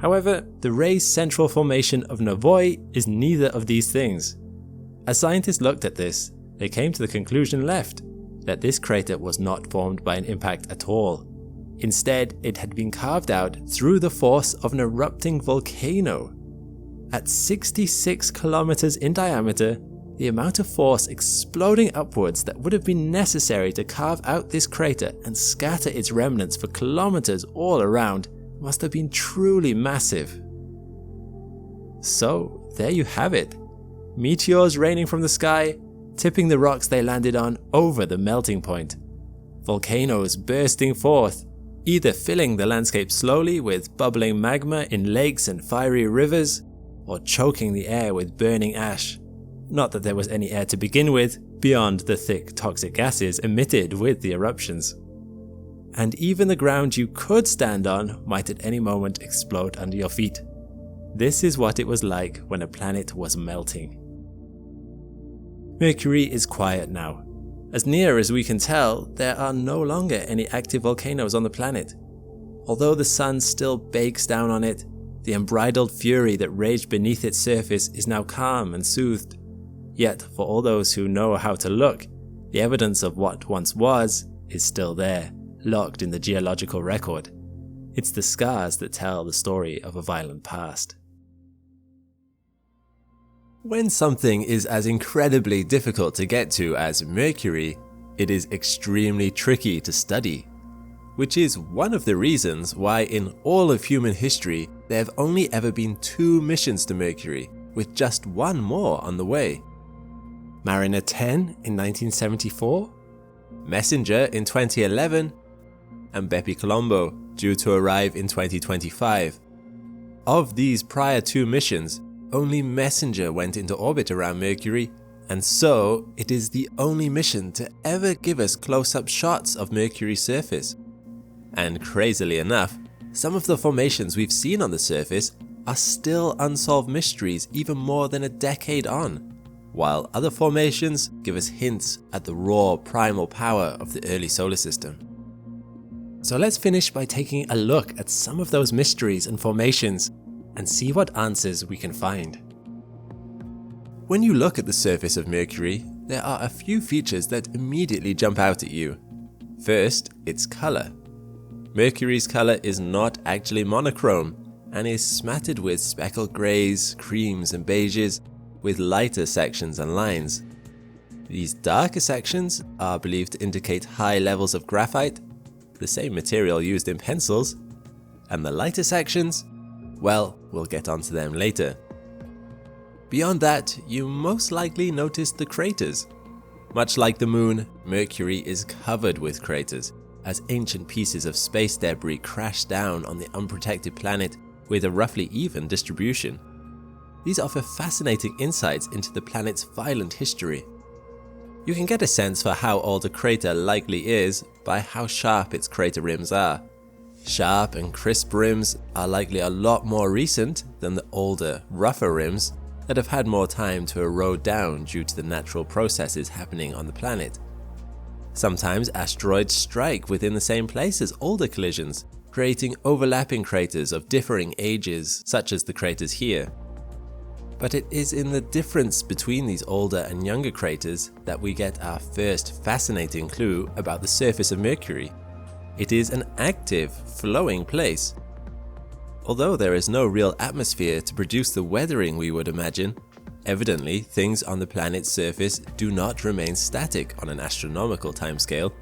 However, the raised central formation of Navoy is neither of these things. As scientists looked at this, they came to the conclusion left, that this crater was not formed by an impact at all. Instead, it had been carved out through the force of an erupting volcano. At 66 kilometers in diameter, the amount of force exploding upwards that would have been necessary to carve out this crater and scatter its remnants for kilometers all around must have been truly massive. So, there you have it. Meteors raining from the sky, tipping the rocks they landed on over the melting point. Volcanoes bursting forth, either filling the landscape slowly with bubbling magma in lakes and fiery rivers, or choking the air with burning ash. Not that there was any air to begin with, beyond the thick toxic gases emitted with the eruptions. And even the ground you could stand on might at any moment explode under your feet. This is what it was like when a planet was melting. Mercury is quiet now. As near as we can tell, there are no longer any active volcanoes on the planet. Although the sun still bakes down on it, the unbridled fury that raged beneath its surface is now calm and soothed. Yet, for all those who know how to look, the evidence of what once was is still there, locked in the geological record. It's the scars that tell the story of a violent past. When something is as incredibly difficult to get to as Mercury, it is extremely tricky to study. Which is one of the reasons why in all of human history there have only ever been 2 missions to Mercury, with just one more on the way. Mariner 10 in 1974, Messenger in 2011, and Bepi Colombo due to arrive in 2025. Of these prior 2 missions, only Messenger went into orbit around Mercury, and so it is the only mission to ever give us close-up shots of Mercury's surface. And crazily enough, some of the formations we've seen on the surface are still unsolved mysteries even more than a decade on, while other formations give us hints at the raw primal power of the early solar system. So let's finish by taking a look at some of those mysteries and formations and see what answers we can find. When you look at the surface of Mercury, there are a few features that immediately jump out at you. First, its color. Mercury's color is not actually monochrome and is smattered with speckled greys, creams and beiges with lighter sections and lines. These darker sections are believed to indicate high levels of graphite, the same material used in pencils, and the lighter sections, well, we'll get onto them later. Beyond that, you most likely noticed the craters. Much like the Moon, Mercury is covered with craters, as ancient pieces of space debris crash down on the unprotected planet with a roughly even distribution. These offer fascinating insights into the planet's violent history. You can get a sense for how old a crater likely is by how sharp its crater rims are. Sharp and crisp rims are likely a lot more recent than the older, rougher rims that have had more time to erode down due to the natural processes happening on the planet. Sometimes asteroids strike within the same place as older collisions, creating overlapping craters of differing ages, such as the craters here. But it is in the difference between these older and younger craters that we get our first fascinating clue about the surface of Mercury. It is an active, flowing place. Although there is no real atmosphere to produce the weathering we would imagine, evidently things on the planet's surface do not remain static on an astronomical timescale.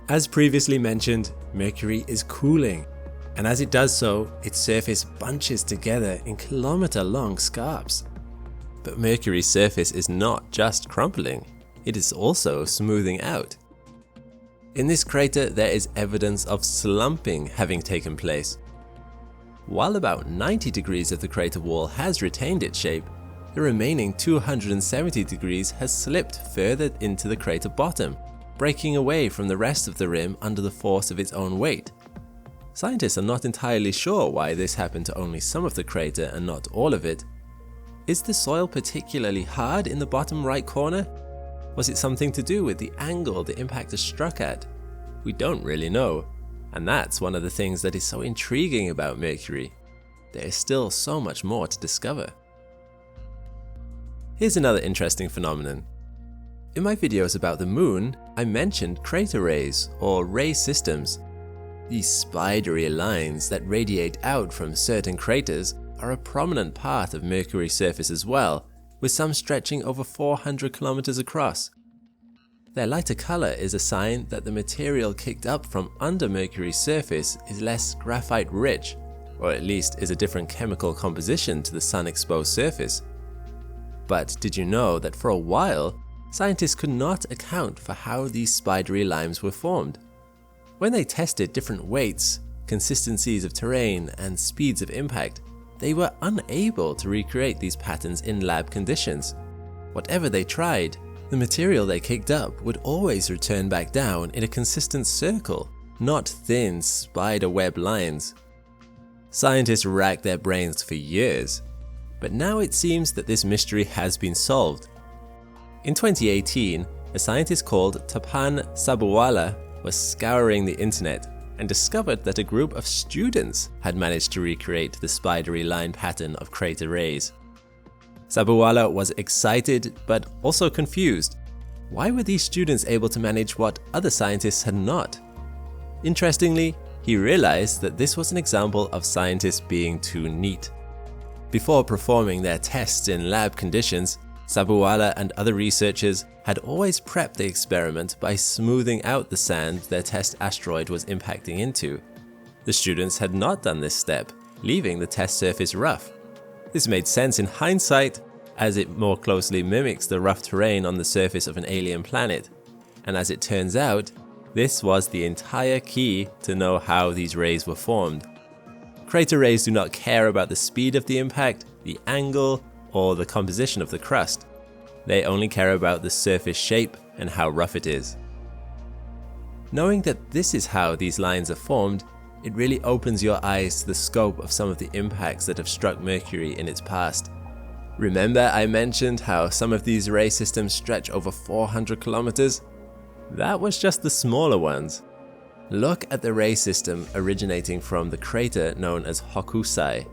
As previously mentioned, Mercury is cooling, and as it does so, its surface bunches together in kilometer-long scarps. But Mercury's surface is not just crumpling, it is also smoothing out. In this crater, there is evidence of slumping having taken place. While about 90 degrees of the crater wall has retained its shape, the remaining 270 degrees has slipped further into the crater bottom, breaking away from the rest of the rim under the force of its own weight. Scientists are not entirely sure why this happened to only some of the crater and not all of it. Is the soil particularly hard in the bottom right corner? Was it something to do with the angle the impact is struck at? We don't really know, and that's one of the things that is so intriguing about Mercury. There is still so much more to discover. Here's another interesting phenomenon. In my videos about the Moon, I mentioned crater rays, or ray systems. These spidery lines that radiate out from certain craters are a prominent part of Mercury's surface as well, with some stretching over 400 kilometers across. Their lighter color is a sign that the material kicked up from under Mercury's surface is less graphite-rich, or at least is a different chemical composition to the sun-exposed surface. But did you know that for a while, scientists could not account for how these spidery limes were formed? When they tested different weights, consistencies of terrain, and speeds of impact, they were unable to recreate these patterns in lab conditions. Whatever they tried, the material they kicked up would always return back down in a consistent circle, not thin spider web lines. Scientists racked their brains for years, but now it seems that this mystery has been solved. In 2018, a scientist called Tapan Sabharwala was scouring the internet and discovered that a group of students had managed to recreate the spidery line pattern of crater rays. Sabharwala was excited but also confused. Why were these students able to manage what other scientists had not? Interestingly, he realized that this was an example of scientists being too neat. Before performing their tests in lab conditions, Sabharwala and other researchers had always prepped the experiment by smoothing out the sand their test asteroid was impacting into. The students had not done this step, leaving the test surface rough. This made sense in hindsight, as it more closely mimics the rough terrain on the surface of an alien planet. And as it turns out, this was the entire key to know how these rays were formed. Crater rays do not care about the speed of the impact, the angle, or the composition of the crust. They only care about the surface shape and how rough it is. Knowing that this is how these lines are formed, it really opens your eyes to the scope of some of the impacts that have struck Mercury in its past. Remember I mentioned how some of these ray systems stretch over 400 kilometers? That was just the smaller ones. Look at the ray system originating from the crater known as Hokusai.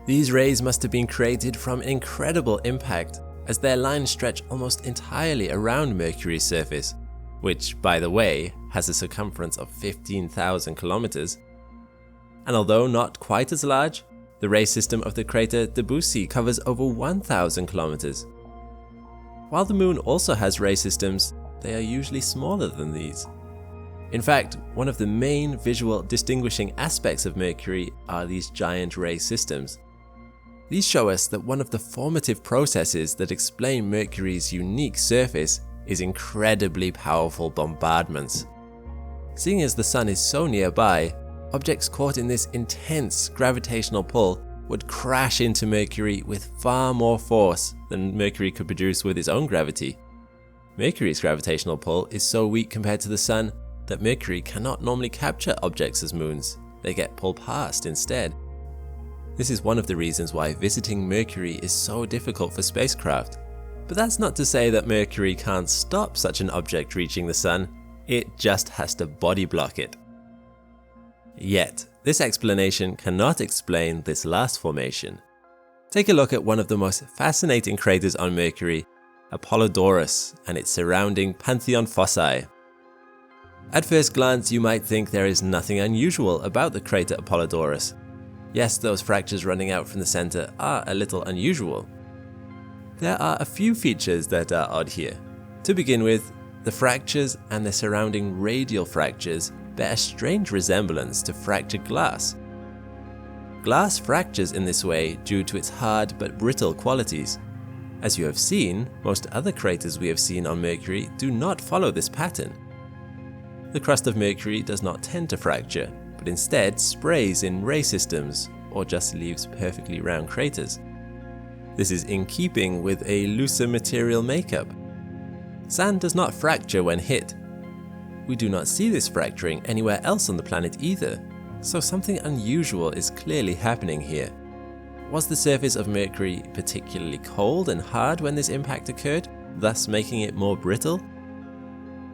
These rays must have been created from an incredible impact, as their lines stretch almost entirely around Mercury's surface, which, by the way, has a circumference of 15,000 kilometers. And although not quite as large, the ray system of the crater Debussy covers over 1,000 kilometers. While the Moon also has ray systems, they are usually smaller than these. In fact, one of the main visual distinguishing aspects of Mercury are these giant ray systems. These show us that one of the formative processes that explain Mercury's unique surface is incredibly powerful bombardments. Seeing as the Sun is so nearby, objects caught in this intense gravitational pull would crash into Mercury with far more force than Mercury could produce with its own gravity. Mercury's gravitational pull is so weak compared to the Sun that Mercury cannot normally capture objects as moons. They get pulled past instead. This is one of the reasons why visiting Mercury is so difficult for spacecraft. But that's not to say that Mercury can't stop such an object reaching the Sun, it just has to body block it. Yet, this explanation cannot explain this last formation. Take a look at one of the most fascinating craters on Mercury, Apollodorus, and its surrounding Pantheon fossae. At first glance, you might think there is nothing unusual about the crater Apollodorus. Yes, those fractures running out from the center are a little unusual. There are a few features that are odd here. To begin with, the fractures and the surrounding radial fractures bear a strange resemblance to fractured glass. Glass fractures in this way due to its hard but brittle qualities. As you have seen, most other craters we have seen on Mercury do not follow this pattern. The crust of Mercury does not tend to fracture, but instead sprays in ray systems or just leaves perfectly round craters. This is in keeping with a looser material makeup. Sand does not fracture when hit. We do not see this fracturing anywhere else on the planet either, so something unusual is clearly happening here. Was the surface of Mercury particularly cold and hard when this impact occurred, thus making it more brittle?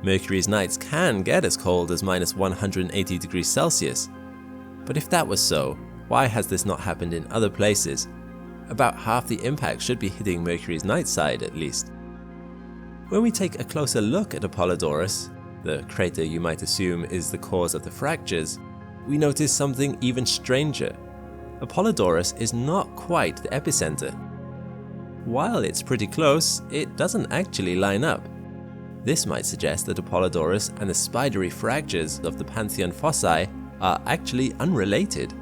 Mercury's nights can get as cold as -180 degrees Celsius. But if that was so, why has this not happened in other places? About half the impact should be hitting Mercury's night side at least. When we take a closer look at Apollodorus, the crater you might assume is the cause of the fractures, we notice something even stranger. Apollodorus is not quite the epicenter. While it's pretty close, it doesn't actually line up. This might suggest that Apollodorus and the spidery fractures of the Pantheon fossae are actually unrelated.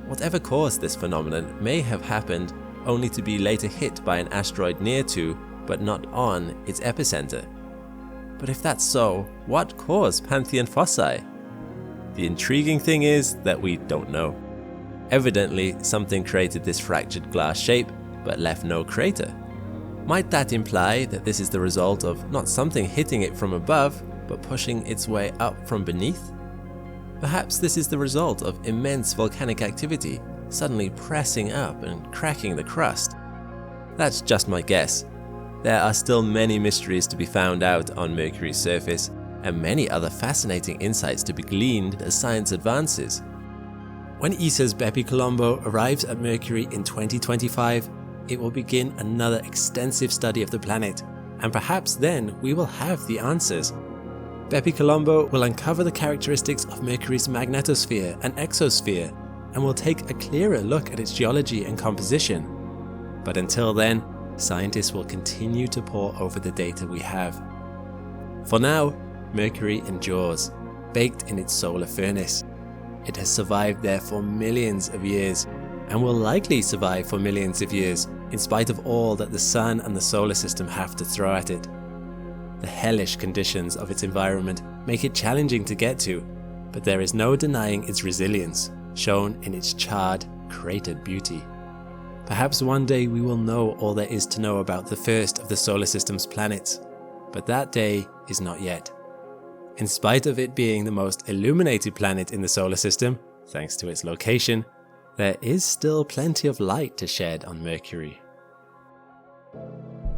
Whatever caused this phenomenon may have happened only to be later hit by an asteroid near to, but not on, its epicenter. But if that's so, what caused Pantheon fossae? The intriguing thing is that we don't know. Evidently, something created this fractured glass shape, but left no crater. Might that imply that this is the result of not something hitting it from above, but pushing its way up from beneath? Perhaps this is the result of immense volcanic activity, suddenly pressing up and cracking the crust. That's just my guess. There are still many mysteries to be found out on Mercury's surface, and many other fascinating insights to be gleaned as science advances. When ESA's Bepi Colombo arrives at Mercury in 2025, it will begin another extensive study of the planet, and perhaps then we will have the answers. Bepi Colombo will uncover the characteristics of Mercury's magnetosphere and exosphere, and will take a clearer look at its geology and composition. But until then, scientists will continue to pore over the data we have. For now, Mercury endures, baked in its solar furnace. It has survived there for millions of years, and will likely survive for millions of years, in spite of all that the Sun and the solar system have to throw at it. The hellish conditions of its environment make it challenging to get to, but there is no denying its resilience, shown in its charred, cratered beauty. Perhaps one day we will know all there is to know about the first of the solar system's planets, but that day is not yet. In spite of it being the most illuminated planet in the solar system, thanks to its location, there is still plenty of light to shed on Mercury.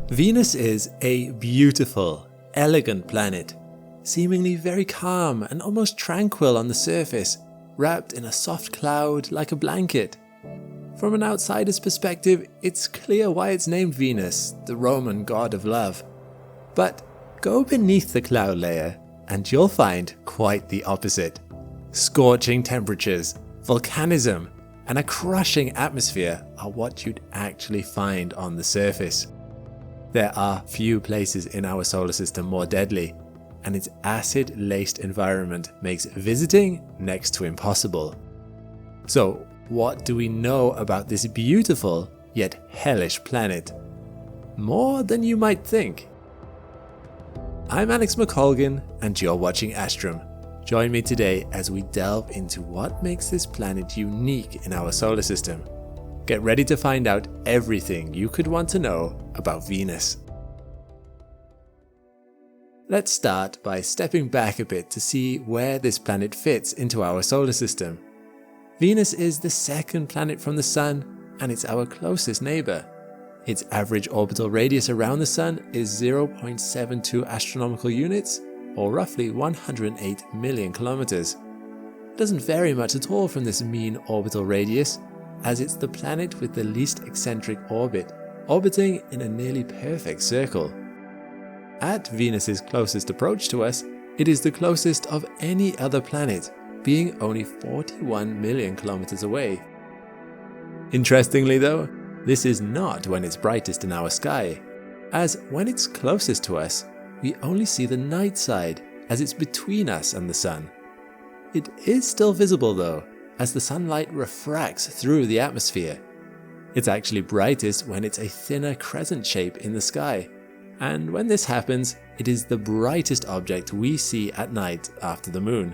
Venus is a beautiful, elegant planet, seemingly very calm and almost tranquil on the surface, wrapped in a soft cloud like a blanket. From an outsider's perspective, it's clear why it's named Venus, the Roman god of love. But go beneath the cloud layer, and you'll find quite the opposite. Scorching temperatures, volcanism, and a crushing atmosphere are what you'd actually find on the surface. There are few places in our solar system more deadly, and its acid-laced environment makes visiting next to impossible. So, what do we know about this beautiful yet hellish planet? More than you might think. I'm McColgan, and you're watching Astrum. Join me today as we delve into what makes this planet unique in our solar system. Get ready to find out everything you could want to know about Venus. Let's start by stepping back a bit to see where this planet fits into our solar system. Venus is the second planet from the Sun, and it's our closest neighbor. Its average orbital radius around the Sun is 0.72 astronomical units, or roughly 108 million kilometers. It doesn't vary much at all from this mean orbital radius, as it's the planet with the least eccentric orbit, orbiting in a nearly perfect circle. At Venus's closest approach to us, it is the closest of any other planet, being only 41 million kilometers away. Interestingly though, this is not when it's brightest in our sky, as when it's closest to us, we only see the night side, as it's between us and the Sun. It is still visible though, as the sunlight refracts through the atmosphere. It's actually brightest when it's a thinner crescent shape in the sky, and when this happens, it is the brightest object we see at night after the Moon.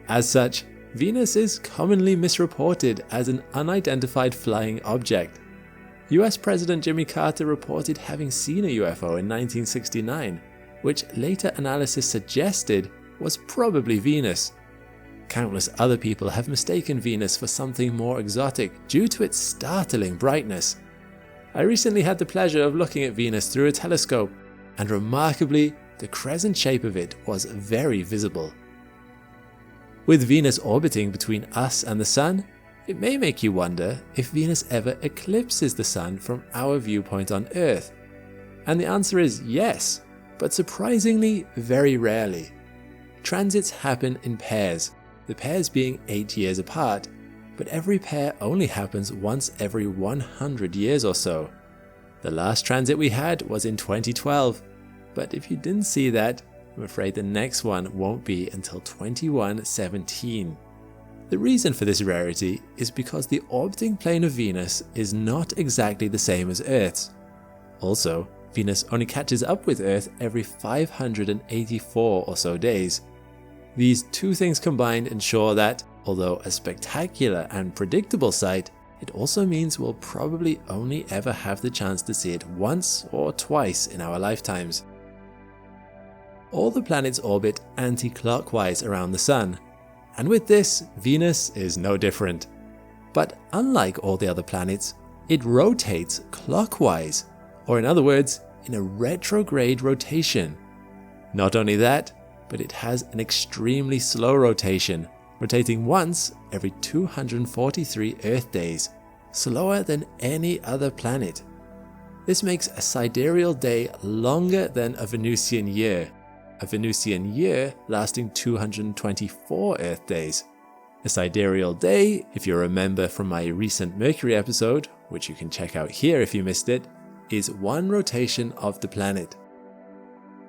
As such, Venus is commonly misreported as an unidentified flying object. US President Jimmy Carter reported having seen a UFO in 1969, which later analysis suggested was probably Venus. Countless other people have mistaken Venus for something more exotic due to its startling brightness. I recently had the pleasure of looking at Venus through a telescope, and remarkably, the crescent shape of it was very visible. With Venus orbiting between us and the Sun, it may make you wonder if Venus ever eclipses the Sun from our viewpoint on Earth. And the answer is yes, but surprisingly very rarely. Transits happen in pairs, the pairs being 8 years apart, but every pair only happens once every 100 years or so. The last transit we had was in 2012, but if you didn't see that, I'm afraid the next one won't be until 2117. The reason for this rarity is because the orbiting plane of Venus is not exactly the same as Earth's. Also, Venus only catches up with Earth every 584 or so days. These two things combined ensure that, although a spectacular and predictable sight, it also means we'll probably only ever have the chance to see it once or twice in our lifetimes. All the planets orbit anti-clockwise around the Sun, and with this, Venus is no different. But unlike all the other planets, it rotates clockwise, or in other words, in a retrograde rotation. Not only that, but it has an extremely slow rotation, rotating once every 243 Earth days, slower than any other planet. This makes a sidereal day longer than a Venusian year lasting 224 Earth days. A sidereal day, if you remember from my recent Mercury episode, which you can check out here if you missed it, is one rotation of the planet.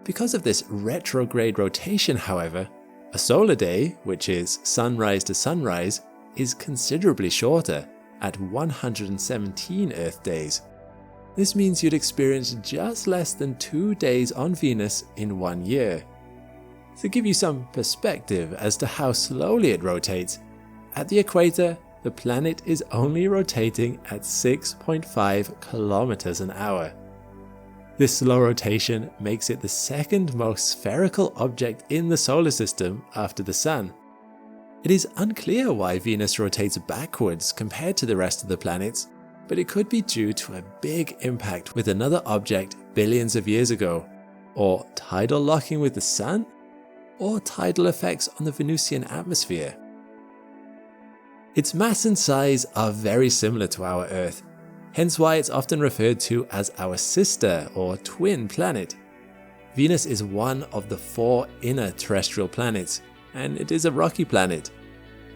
Because of this retrograde rotation, however, a solar day, which is sunrise to sunrise, is considerably shorter, at 117 Earth days. This means you'd experience just less than 2 days on Venus in 1 year. To give you some perspective as to how slowly it rotates, at the equator, the planet is only rotating at 6.5 kilometers an hour. This slow rotation makes it the second most spherical object in the solar system after the Sun. It is unclear why Venus rotates backwards compared to the rest of the planets, but it could be due to a big impact with another object billions of years ago, or tidal locking with the Sun, or tidal effects on the Venusian atmosphere. Its mass and size are very similar to our Earth, hence why it's often referred to as our sister or twin planet. Venus is one of the 4 inner terrestrial planets, and it is a rocky planet.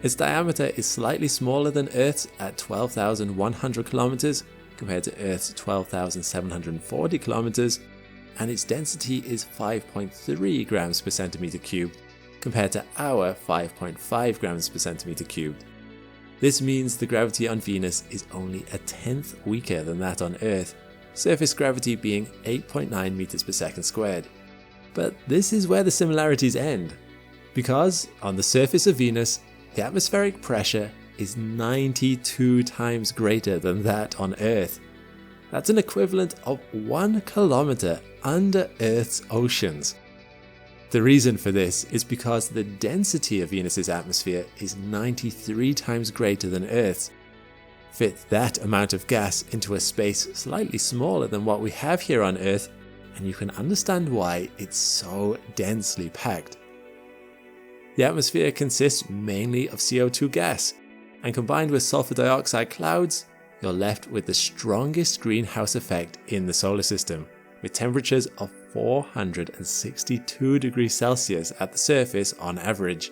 Its diameter is slightly smaller than Earth's at 12,100 kilometers compared to Earth's 12,740 kilometers, and its density is 5.3 grams per centimeter cubed compared to our 5.5 grams per centimeter cubed. This means the gravity on Venus is only a tenth weaker than that on Earth, surface gravity being 8.9 meters per second squared. But this is where the similarities end, because on the surface of Venus, the atmospheric pressure is 92 times greater than that on Earth. That's an equivalent of 1 kilometer under Earth's oceans. The reason for this is because the density of Venus's atmosphere is 93 times greater than Earth's. Fit that amount of gas into a space slightly smaller than what we have here on Earth, and you can understand why it's so densely packed. The atmosphere consists mainly of CO2 gas, and combined with sulfur dioxide clouds, you're left with the strongest greenhouse effect in the solar system, with temperatures of 462 degrees Celsius at the surface on average.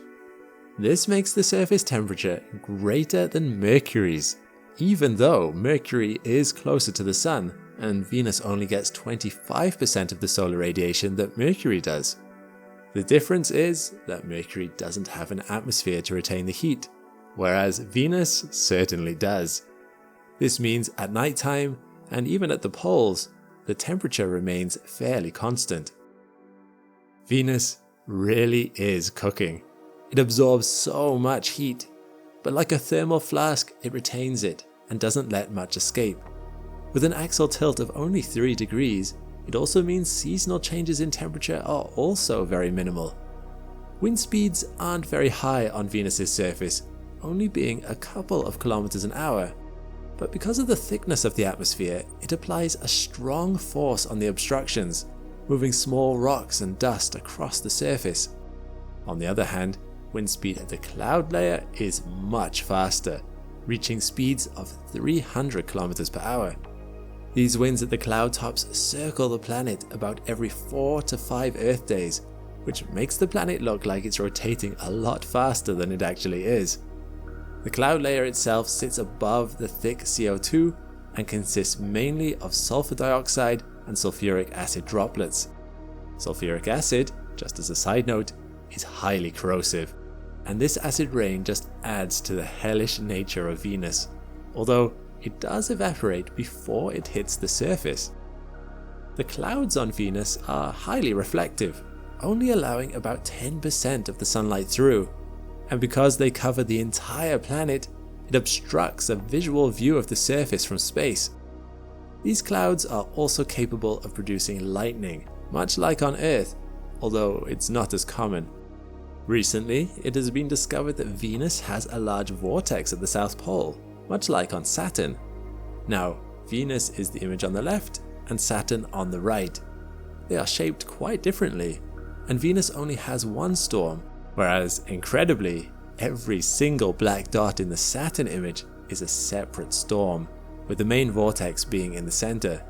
This makes the surface temperature greater than Mercury's, even though Mercury is closer to the Sun, and Venus only gets 25% of the solar radiation that Mercury does. The difference is that Mercury doesn't have an atmosphere to retain the heat, whereas Venus certainly does. This means at nighttime, and even at the poles, the temperature remains fairly constant. Venus really is cooking. It absorbs so much heat, but like a thermal flask, it retains it and doesn't let much escape. With an axial tilt of only 3 degrees, it also means seasonal changes in temperature are also very minimal. Wind speeds aren't very high on Venus's surface, only being a couple of kilometers an hour. But because of the thickness of the atmosphere, it applies a strong force on the obstructions, moving small rocks and dust across the surface. On the other hand, wind speed at the cloud layer is much faster, reaching speeds of 300 kilometers per hour. These winds at the cloud tops circle the planet about every 4 to 5 Earth days, which makes the planet look like it's rotating a lot faster than it actually is. The cloud layer itself sits above the thick CO2 and consists mainly of sulfur dioxide and sulfuric acid droplets. Sulfuric acid, just as a side note, is highly corrosive, and this acid rain just adds to the hellish nature of Venus, although it does evaporate before it hits the surface. The clouds on Venus are highly reflective, only allowing about 10% of the sunlight through, and because they cover the entire planet, it obstructs a visual view of the surface from space. These clouds are also capable of producing lightning, much like on Earth, although it's not as common. Recently, it has been discovered that Venus has a large vortex at the South Pole, much like on Saturn. Now, Venus is the image on the left and Saturn on the right. They are shaped quite differently, and Venus only has one storm, whereas, incredibly, every single black dot in the Saturn image is a separate storm, with the main vortex being in the center.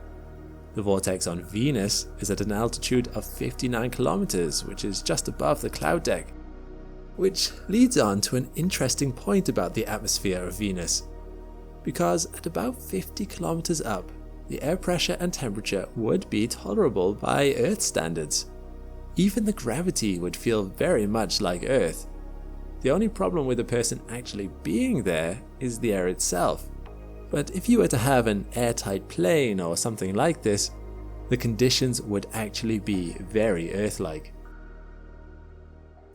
The vortex on Venus is at an altitude of 59 kilometers, which is just above the cloud deck. Which leads on to an interesting point about the atmosphere of Venus. Because at about 50 kilometers up, the air pressure and temperature would be tolerable by Earth standards. Even the gravity would feel very much like Earth. The only problem with a person actually being there is the air itself. But if you were to have an airtight plane or something like this, the conditions would actually be very Earth-like.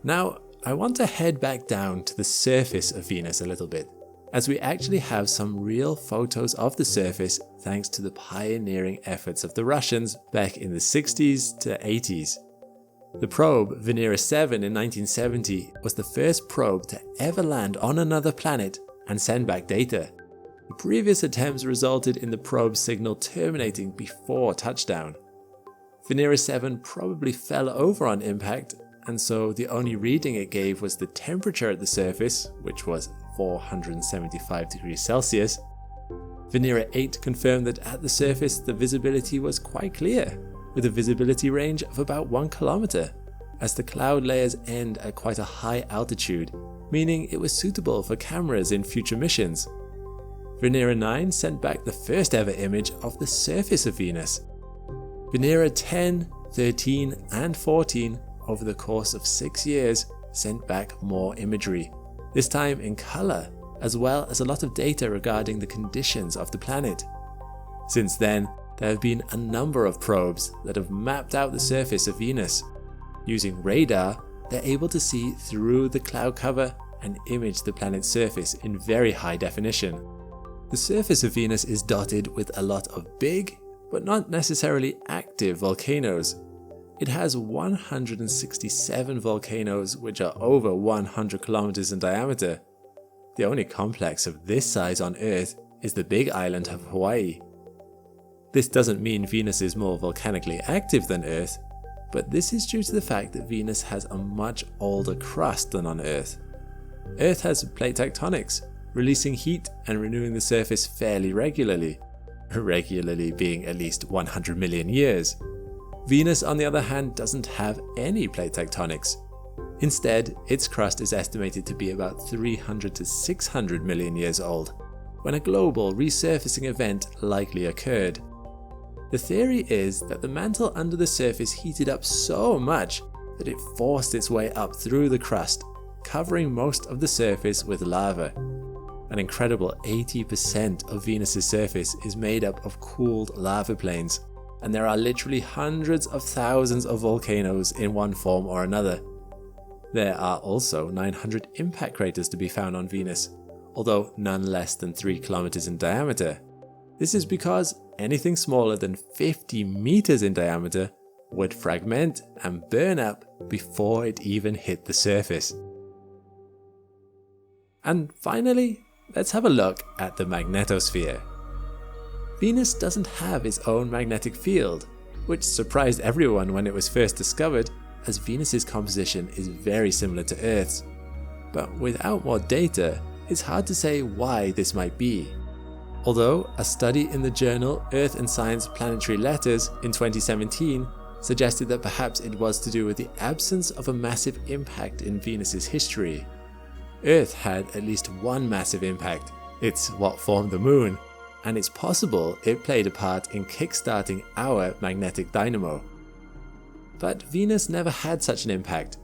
Now, I want to head back down to the surface of Venus a little bit, as we actually have some real photos of the surface thanks to the pioneering efforts of the Russians back in the 60s to 80s. The probe Venera 7 in 1970 was the first probe to ever land on another planet and send back data. The previous attempts resulted in the probe's signal terminating before touchdown. Venera 7 probably fell over on impact, and so the only reading it gave was the temperature at the surface, which was 475 degrees Celsius. Venera 8 confirmed that at the surface the visibility was quite clear, with a visibility range of about 1 kilometer, as the cloud layers end at quite a high altitude, meaning it was suitable for cameras in future missions. Venera 9 sent back the first ever image of the surface of Venus. Venera 10, 13 and 14 over the course of 6 years sent back more imagery, this time in color, as well as a lot of data regarding the conditions of the planet. Since then, there have been a number of probes that have mapped out the surface of Venus, Using radar, they're able to see through the cloud cover and image the planet's surface in very high definition. The surface of Venus is dotted with a lot of big, but not necessarily active volcanoes. It has 167 volcanoes which are over 100 kilometers in diameter. The only complex of this size on Earth is the big island of Hawaii. This doesn't mean Venus is more volcanically active than Earth, but this is due to the fact that Venus has a much older crust than on Earth. Earth has plate tectonics, releasing heat and renewing the surface fairly regularly, regularly being at least 100 million years. Venus, on the other hand, doesn't have any plate tectonics. Instead, its crust is estimated to be about 300 to 600 million years old, when a global resurfacing event likely occurred. The theory is that the mantle under the surface heated up so much that it forced its way up through the crust, covering most of the surface with lava. An incredible 80% of Venus's surface is made up of cooled lava plains, and there are literally hundreds of thousands of volcanoes in one form or another. There are also 900 impact craters to be found on Venus, although none less than 3 kilometers in diameter. This is because anything smaller than 50 meters in diameter would fragment and burn up before it even hit the surface. And finally, let's have a look at the magnetosphere. Venus doesn't have its own magnetic field, which surprised everyone when it was first discovered, as Venus's composition is very similar to Earth's. But without more data, it's hard to say why this might be. Although a study in the journal Earth and Science Planetary Letters in 2017 suggested that perhaps it was to do with the absence of a massive impact in Venus's history. Earth had at least one massive impact. It's what formed the Moon, and it's possible it played a part in kickstarting our magnetic dynamo. But Venus never had such an impact.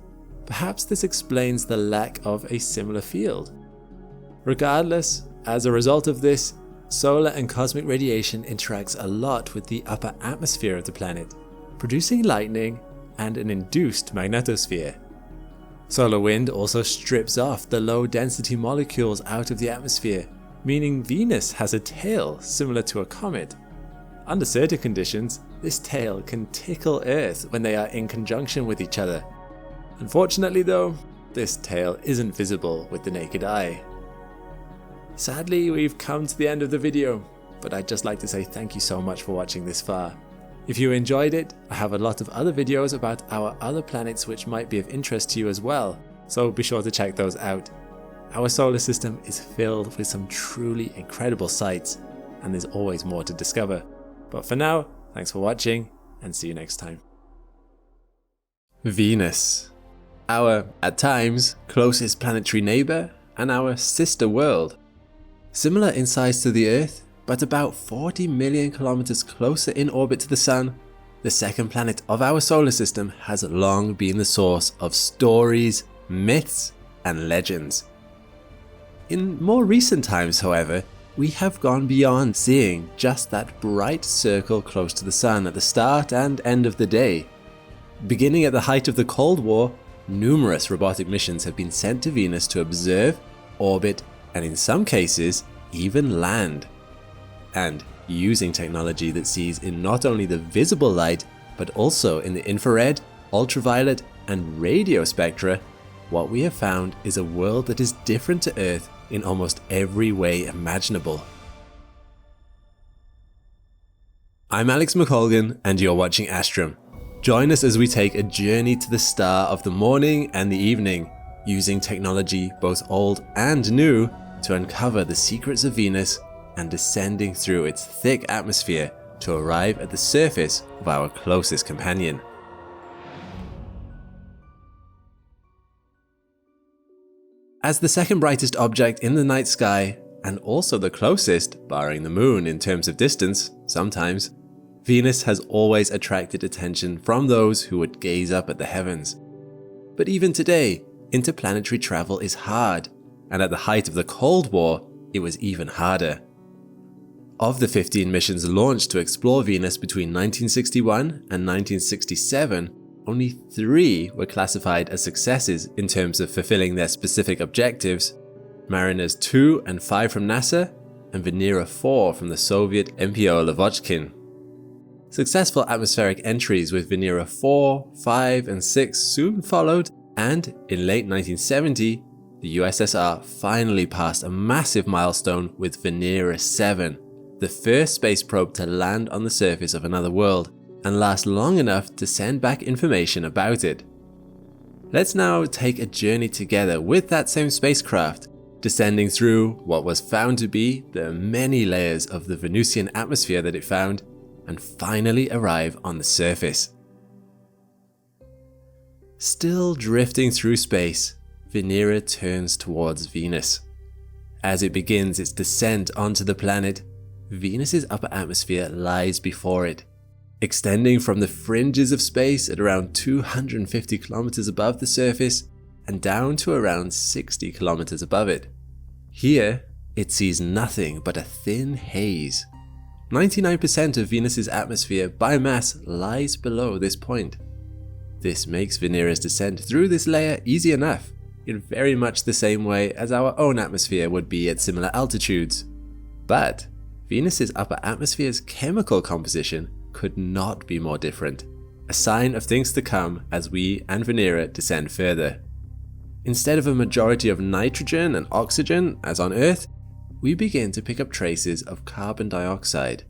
Perhaps this explains the lack of a similar field. Regardless, as a result of this, solar and cosmic radiation interacts a lot with the upper atmosphere of the planet, producing lightning and an induced magnetosphere. Solar wind also strips off the low-density molecules out of the atmosphere, meaning Venus has a tail similar to a comet. Under certain conditions, this tail can tickle Earth when they are in conjunction with each other. Unfortunately though, this tail isn't visible with the naked eye. Sadly, we've come to the end of the video, but I'd just like to say thank you so much for watching this far. If you enjoyed it, I have a lot of other videos about our other planets which might be of interest to you as well, so be sure to check those out. Our solar system is filled with some truly incredible sights, and there's always more to discover. But for now, thanks for watching, and see you next time. Venus. Our, at times, closest planetary neighbour and our sister world. Similar in size to the Earth, but about 40 million kilometers closer in orbit to the Sun, the second planet of our solar system has long been the source of stories, myths, and legends. In more recent times, however, we have gone beyond seeing just that bright circle close to the Sun at the start and end of the day. Beginning at the height of the Cold War, numerous robotic missions have been sent to Venus to observe, orbit, and in some cases, even land. And using technology that sees in not only the visible light, but also in the infrared, ultraviolet, and radio spectra, what we have found is a world that is different to Earth in almost every way imaginable. I'm Alex McColgan, and you're watching Astrum. Join us as we take a journey to the star of the morning and the evening, using technology both old and new to uncover the secrets of Venus and descending through its thick atmosphere to arrive at the surface of our closest companion. As the second brightest object in the night sky, and also the closest, barring the Moon in terms of distance, sometimes, Venus has always attracted attention from those who would gaze up at the heavens. But even today, interplanetary travel is hard, and at the height of the Cold War, it was even harder. Of the 15 missions launched to explore Venus between 1961 and 1967, only 3 were classified as successes in terms of fulfilling their specific objectives: Mariners 2 and 5 from NASA, and Venera 4 from the Soviet MPO Lavochkin. Successful atmospheric entries with Venera 4, 5 and 6 soon followed, and in late 1970, the USSR finally passed a massive milestone with Venera 7, the first space probe to land on the surface of another world and last long enough to send back information about it. Let's now take a journey together with that same spacecraft, descending through what was found to be the many layers of the Venusian atmosphere that it found, and finally arrive on the surface. Still drifting through space, Venera turns towards Venus. As it begins its descent onto the planet, Venus's upper atmosphere lies before it, extending from the fringes of space at around 250 kilometers above the surface and down to around 60 kilometers above it. Here, it sees nothing but a thin haze. 99% of Venus's atmosphere by mass lies below this point. This makes Venera's descent through this layer easy enough, in very much the same way as our own atmosphere would be at similar altitudes. But Venus's upper atmosphere's chemical composition could not be more different, a sign of things to come as we and Venera descend further. Instead of a majority of nitrogen and oxygen, as on Earth, we begin to pick up traces of carbon dioxide.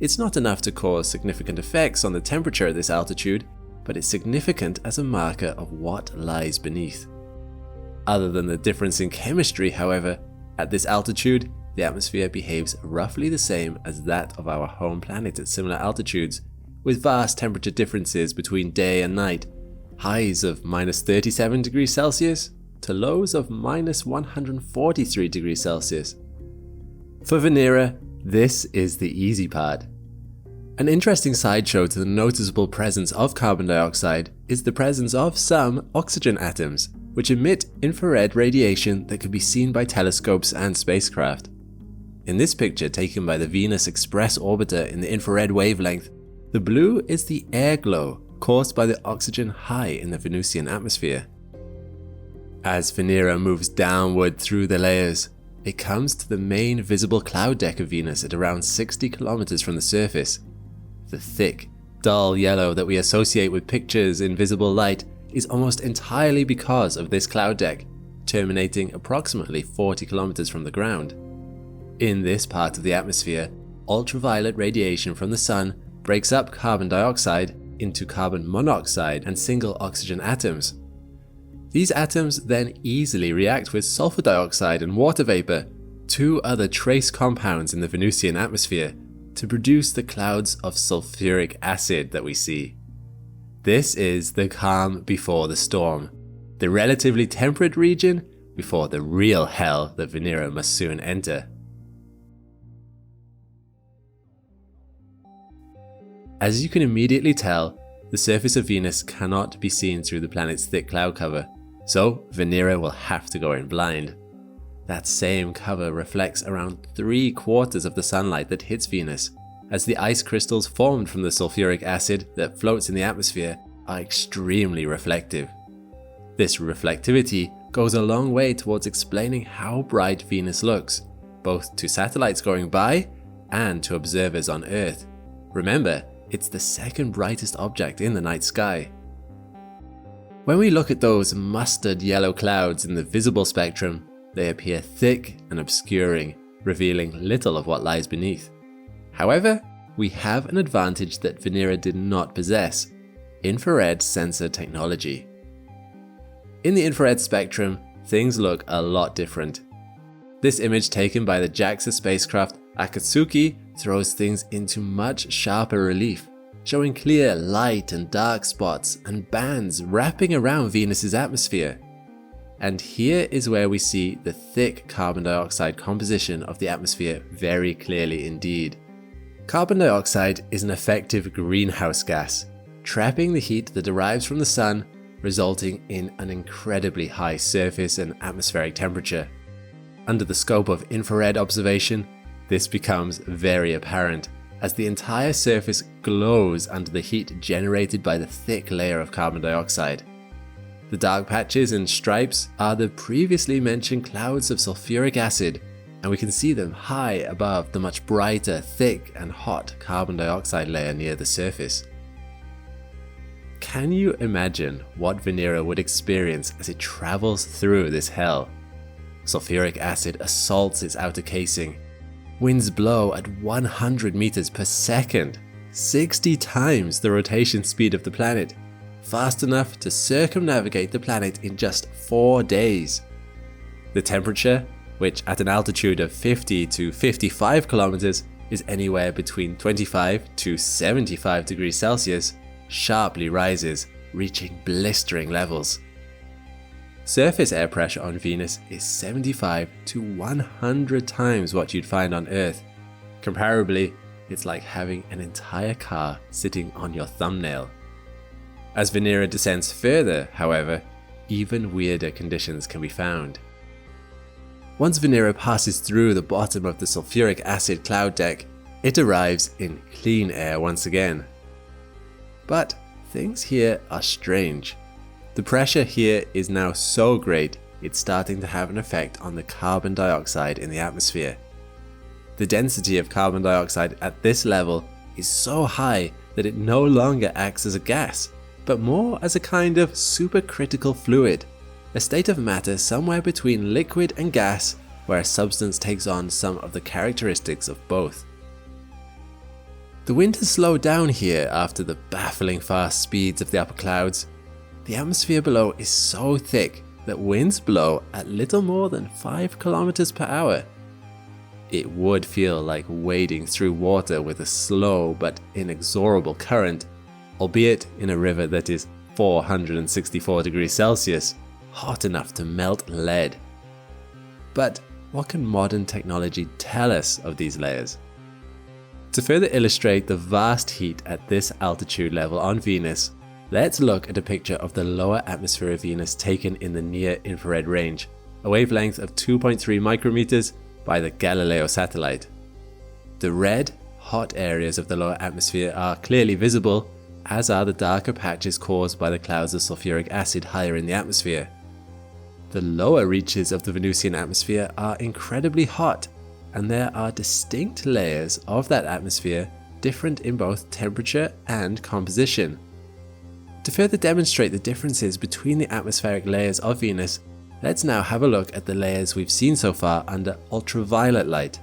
It's not enough to cause significant effects on the temperature at this altitude, but it's significant as a marker of what lies beneath. Other than the difference in chemistry, however, at this altitude, the atmosphere behaves roughly the same as that of our home planet at similar altitudes, with vast temperature differences between day and night, highs of -37 degrees Celsius to lows of -143 degrees Celsius. For Venera, this is the easy part. An interesting sideshow to the noticeable presence of carbon dioxide is the presence of some oxygen atoms, which emit infrared radiation that can be seen by telescopes and spacecraft. In this picture taken by the Venus Express orbiter in the infrared wavelength, the blue is the air glow caused by the oxygen high in the Venusian atmosphere. As Venera moves downward through the layers, it comes to the main visible cloud deck of Venus at around 60 kilometers from the surface. The thick, dull yellow that we associate with pictures in visible light is almost entirely because of this cloud deck, terminating approximately 40 kilometers from the ground. In this part of the atmosphere, ultraviolet radiation from the sun breaks up carbon dioxide into carbon monoxide and single oxygen atoms. These atoms then easily react with sulfur dioxide and water vapor, 2 other trace compounds in the Venusian atmosphere, to produce the clouds of sulfuric acid that we see. This is the calm before the storm, the relatively temperate region before the real hell that Venera must soon enter. As you can immediately tell, the surface of Venus cannot be seen through the planet's thick cloud cover, so Venera will have to go in blind. That same cover reflects around 3/4 of the sunlight that hits Venus, as the ice crystals formed from the sulfuric acid that floats in the atmosphere are extremely reflective. This reflectivity goes a long way towards explaining how bright Venus looks, both to satellites going by and to observers on Earth. Remember, it's the second brightest object in the night sky. When we look at those mustard yellow clouds in the visible spectrum, they appear thick and obscuring, revealing little of what lies beneath. However, we have an advantage that Venera did not possess: infrared sensor technology. In the infrared spectrum, things look a lot different. This image taken by the JAXA spacecraft Akatsuki throws things into much sharper relief, showing clear light and dark spots and bands wrapping around Venus's atmosphere. And here is where we see the thick carbon dioxide composition of the atmosphere very clearly indeed. Carbon dioxide is an effective greenhouse gas, trapping the heat that derives from the sun, resulting in an incredibly high surface and atmospheric temperature. Under the scope of infrared observation, this becomes very apparent, as the entire surface glows under the heat generated by the thick layer of carbon dioxide. The dark patches and stripes are the previously mentioned clouds of sulfuric acid, and we can see them high above the much brighter, thick and hot carbon dioxide layer near the surface. Can you imagine what Venera would experience as it travels through this hell? Sulfuric acid assaults its outer casing. Winds blow at 100 meters per second, 60 times the rotation speed of the planet, fast enough to circumnavigate the planet in just 4 days. The temperature, which at an altitude of 50 to 55 kilometers is anywhere between 25 to 75 degrees Celsius, sharply rises, reaching blistering levels. Surface air pressure on Venus is 75 to 100 times what you'd find on Earth. Comparably, it's like having an entire car sitting on your thumbnail. As Venera descends further, however, even weirder conditions can be found. Once Venera passes through the bottom of the sulfuric acid cloud deck, it arrives in clean air once again. But things here are strange. The pressure here is now so great, it's starting to have an effect on the carbon dioxide in the atmosphere. The density of carbon dioxide at this level is so high that it no longer acts as a gas, but more as a kind of supercritical fluid, a state of matter somewhere between liquid and gas, where a substance takes on some of the characteristics of both. The wind has slowed down here after the baffling fast speeds of the upper clouds. The atmosphere below is so thick that winds blow at little more than 5 kilometers per hour. It would feel like wading through water with a slow but inexorable current, albeit in a river that is 464 degrees Celsius, hot enough to melt lead. But what can modern technology tell us of these layers? To further illustrate the vast heat at this altitude level on Venus, let's look at a picture of the lower atmosphere of Venus taken in the near-infrared range, a wavelength of 2.3 micrometers by the Galileo satellite. The red, hot areas of the lower atmosphere are clearly visible, as are the darker patches caused by the clouds of sulfuric acid higher in the atmosphere. The lower reaches of the Venusian atmosphere are incredibly hot, and there are distinct layers of that atmosphere different in both temperature and composition. To further demonstrate the differences between the atmospheric layers of Venus, let's now have a look at the layers we've seen so far under ultraviolet light.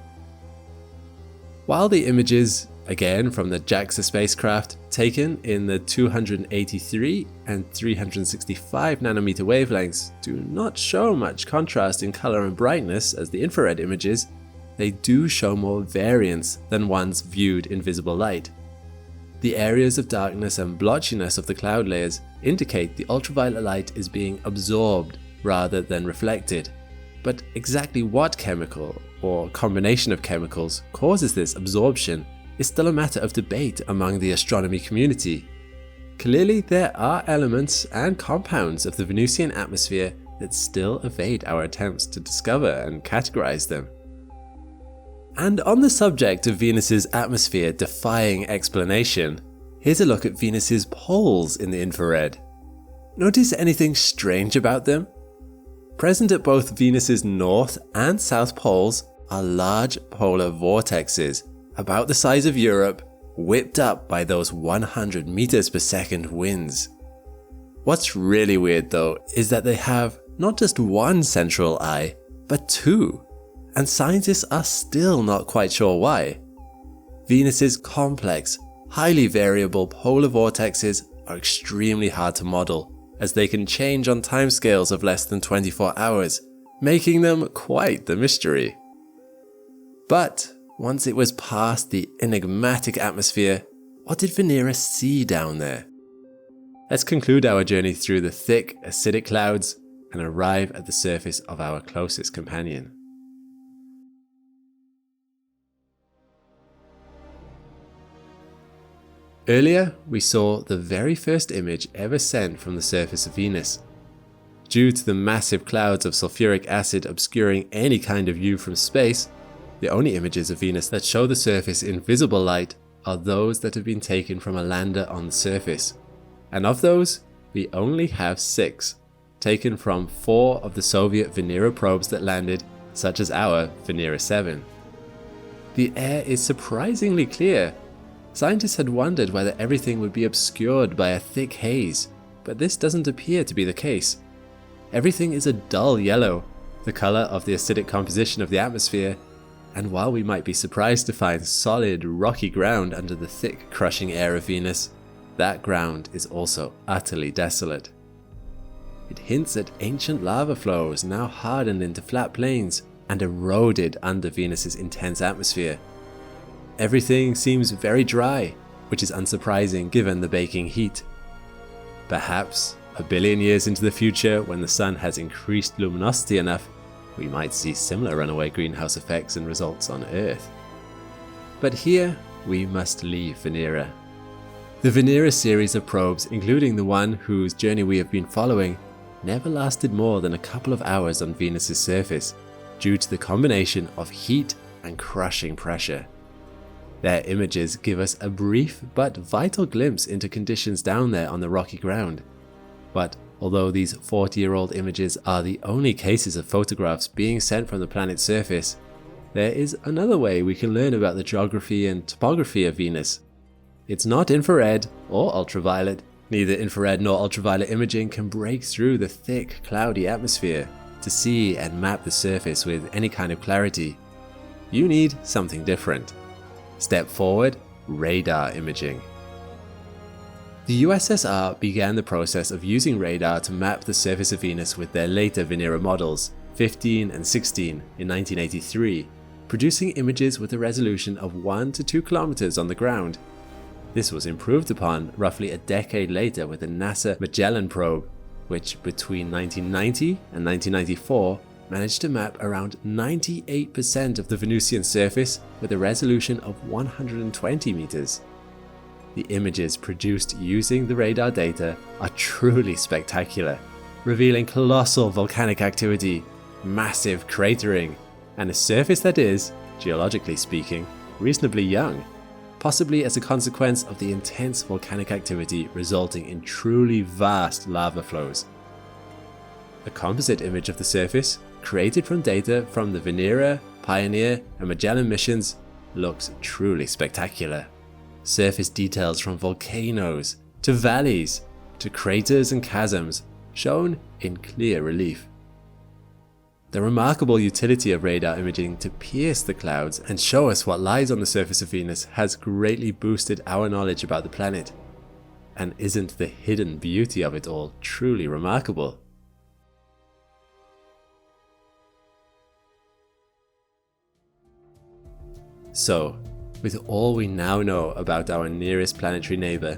While the images, again from the JAXA spacecraft, taken in the 283 and 365 nanometer wavelengths do not show much contrast in color and brightness as the infrared images, they do show more variance than ones viewed in visible light. The areas of darkness and blotchiness of the cloud layers indicate the ultraviolet light is being absorbed rather than reflected. But exactly what chemical, or combination of chemicals, causes this absorption is still a matter of debate among the astronomy community. Clearly, there are elements and compounds of the Venusian atmosphere that still evade our attempts to discover and categorize them. And on the subject of Venus's atmosphere defying explanation, here's a look at Venus's poles in the infrared. Notice anything strange about them? Present at both Venus's north and south poles are large polar vortexes, about the size of Europe, whipped up by those 100 meters per second winds. What's really weird though is that they have not just one central eye, but two. And scientists are still not quite sure why. Venus's complex, highly variable polar vortexes are extremely hard to model, as they can change on timescales of less than 24 hours, making them quite the mystery. But once it was past the enigmatic atmosphere, what did Venera see down there? Let's conclude our journey through the thick, acidic clouds and arrive at the surface of our closest companion. Earlier, we saw the very first image ever sent from the surface of Venus. Due to the massive clouds of sulfuric acid obscuring any kind of view from space, the only images of Venus that show the surface in visible light are those that have been taken from a lander on the surface. And of those, we only have 6, taken from 4 of the Soviet Venera probes that landed, such as our Venera 7. The air is surprisingly clear. Scientists had wondered whether everything would be obscured by a thick haze, but this doesn't appear to be the case. Everything is a dull yellow, the color of the acidic composition of the atmosphere, and while we might be surprised to find solid, rocky ground under the thick, crushing air of Venus, that ground is also utterly desolate. It hints at ancient lava flows now hardened into flat plains and eroded under Venus's intense atmosphere. Everything seems very dry, which is unsurprising given the baking heat. Perhaps, a billion years into the future, when the sun has increased luminosity enough, we might see similar runaway greenhouse effects and results on Earth. But here, we must leave Venera. The Venera series of probes, including the one whose journey we have been following, never lasted more than a couple of hours on Venus's surface, due to the combination of heat and crushing pressure. Their images give us a brief but vital glimpse into conditions down there on the rocky ground. But although these 40-year-old images are the only cases of photographs being sent from the planet's surface, there is another way we can learn about the geography and topography of Venus. It's not infrared or ultraviolet. Neither infrared nor ultraviolet imaging can break through the thick, cloudy atmosphere to see and map the surface with any kind of clarity. You need something different. Step forward, radar imaging. The USSR began the process of using radar to map the surface of Venus with their later Venera models, 15 and 16, in 1983, producing images with a resolution of 1 to 2 kilometers on the ground. This was improved upon roughly a decade later with the NASA Magellan probe, which between 1990 and 1994 managed to map around 98% of the Venusian surface with a resolution of 120 meters. The images produced using the radar data are truly spectacular, revealing colossal volcanic activity, massive cratering, and a surface that is, geologically speaking, reasonably young, possibly as a consequence of the intense volcanic activity resulting in truly vast lava flows. A composite image of the surface, created from data from the Venera, Pioneer, and Magellan missions, looks truly spectacular. Surface details from volcanoes, to valleys, to craters and chasms, shown in clear relief. The remarkable utility of radar imaging to pierce the clouds and show us what lies on the surface of Venus has greatly boosted our knowledge about the planet. And isn't the hidden beauty of it all truly remarkable? So, with all we now know about our nearest planetary neighbor,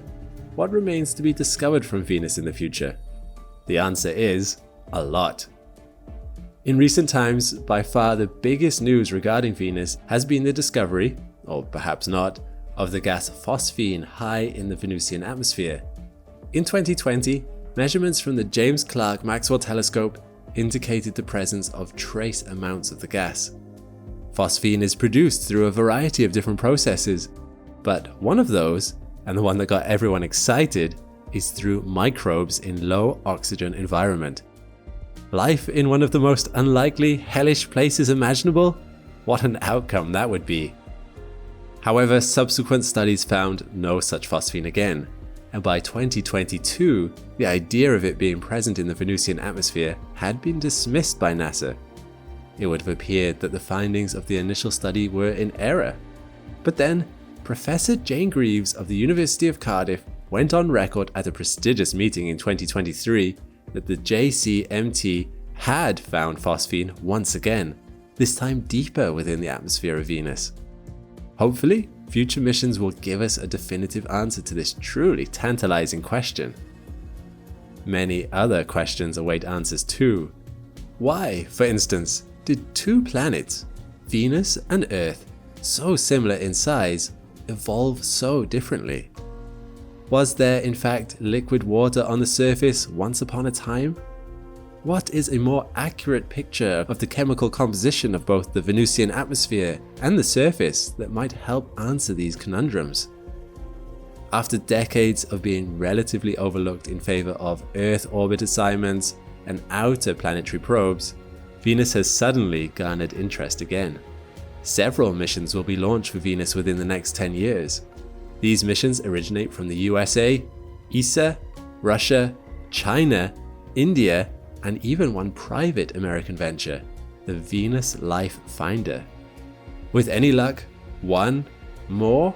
what remains to be discovered from Venus in the future? The answer is a lot. In recent times, by far the biggest news regarding Venus has been the discovery, or perhaps not, of the gas phosphine high in the Venusian atmosphere. In 2020, measurements from the James Clerk Maxwell Telescope indicated the presence of trace amounts of the gas. Phosphine is produced through a variety of different processes, but one of those, and the one that got everyone excited, is through microbes in low oxygen environment. Life in one of the most unlikely, hellish places imaginable? What an outcome that would be. However, subsequent studies found no such phosphine again, and by 2022, the idea of it being present in the Venusian atmosphere had been dismissed by NASA. It would have appeared that the findings of the initial study were in error. But then, Professor Jane Greaves of the University of Cardiff went on record at a prestigious meeting in 2023 that the JCMT had found phosphine once again, this time deeper within the atmosphere of Venus. Hopefully, future missions will give us a definitive answer to this truly tantalizing question. Many other questions await answers too. Why, for instance, did two planets, Venus and Earth, so similar in size, evolve so differently? Was there in fact liquid water on the surface once upon a time? What is a more accurate picture of the chemical composition of both the Venusian atmosphere and the surface that might help answer these conundrums? After decades of being relatively overlooked in favor of Earth orbit assignments and outer planetary probes, Venus has suddenly garnered interest again. Several missions will be launched for Venus within the next 10 years. These missions originate from the USA, ESA, Russia, China, India, and even one private American venture, the Venus Life Finder. With any luck, one, more,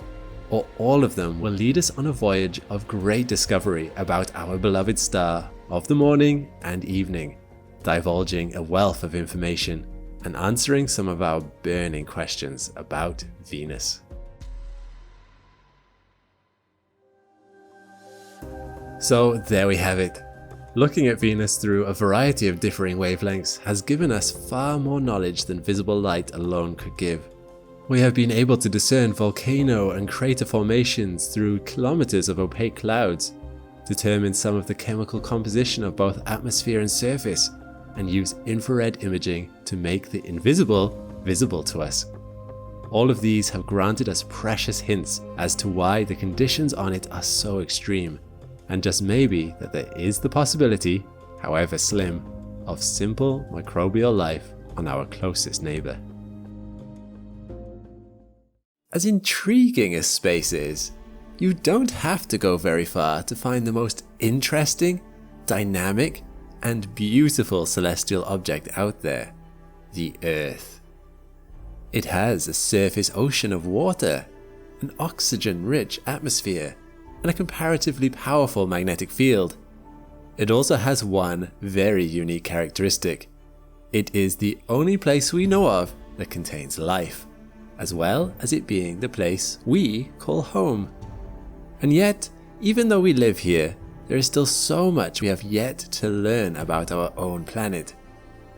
or all of them will lead us on a voyage of great discovery about our beloved star of the morning and evening, divulging a wealth of information and answering some of our burning questions about Venus. So there we have it. Looking at Venus through a variety of differing wavelengths has given us far more knowledge than visible light alone could give. We have been able to discern volcano and crater formations through kilometers of opaque clouds, determine some of the chemical composition of both atmosphere and surface, and use infrared imaging to make the invisible visible to us. All of these have granted us precious hints as to why the conditions on it are so extreme, and just maybe that there is the possibility, however slim, of simple microbial life on our closest neighbor. As intriguing as space is, you don't have to go very far to find the most interesting, dynamic, and beautiful celestial object out there, the Earth. It has a surface ocean of water, an oxygen-rich atmosphere, and a comparatively powerful magnetic field. It also has one very unique characteristic. It is the only place we know of that contains life, as well as it being the place we call home. And yet, even though we live here, there is still so much we have yet to learn about our own planet.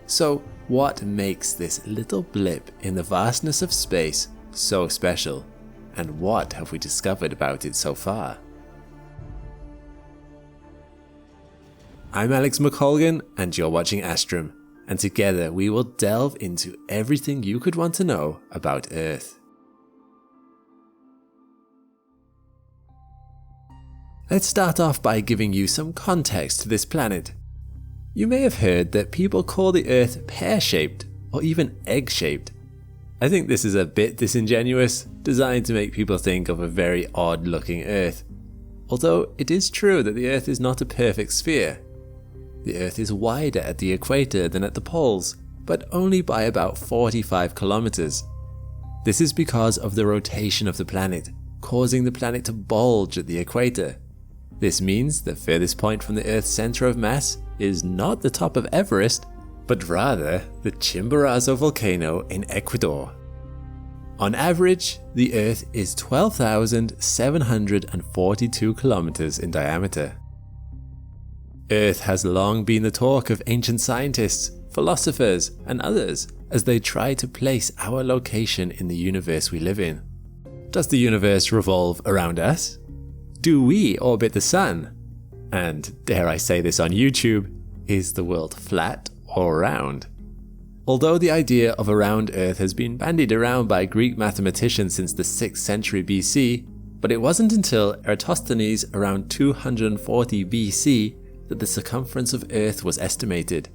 So, what makes this little blip in the vastness of space so special? And what have we discovered about it so far? I'm Alex McColgan, and you're watching Astrum, and together we will delve into everything you could want to know about Earth. Let's start off by giving you some context to this planet. You may have heard that people call the Earth pear-shaped or even egg-shaped. I think this is a bit disingenuous, designed to make people think of a very odd-looking Earth. Although it is true that the Earth is not a perfect sphere. The Earth is wider at the equator than at the poles, but only by about 45 kilometers. This is because of the rotation of the planet, causing the planet to bulge at the equator. This means the furthest point from the Earth's center of mass is not the top of Everest, but rather the Chimborazo volcano in Ecuador. On average, the Earth is 12,742 kilometers in diameter. Earth has long been the talk of ancient scientists, philosophers, and others as they try to place our location in the universe we live in. Does the universe revolve around us? Do we orbit the sun? And, dare I say this on YouTube, is the world flat or round? Although the idea of a round Earth has been bandied around by Greek mathematicians since the 6th century BC, but it wasn't until Eratosthenes around 240 BC that the circumference of Earth was estimated.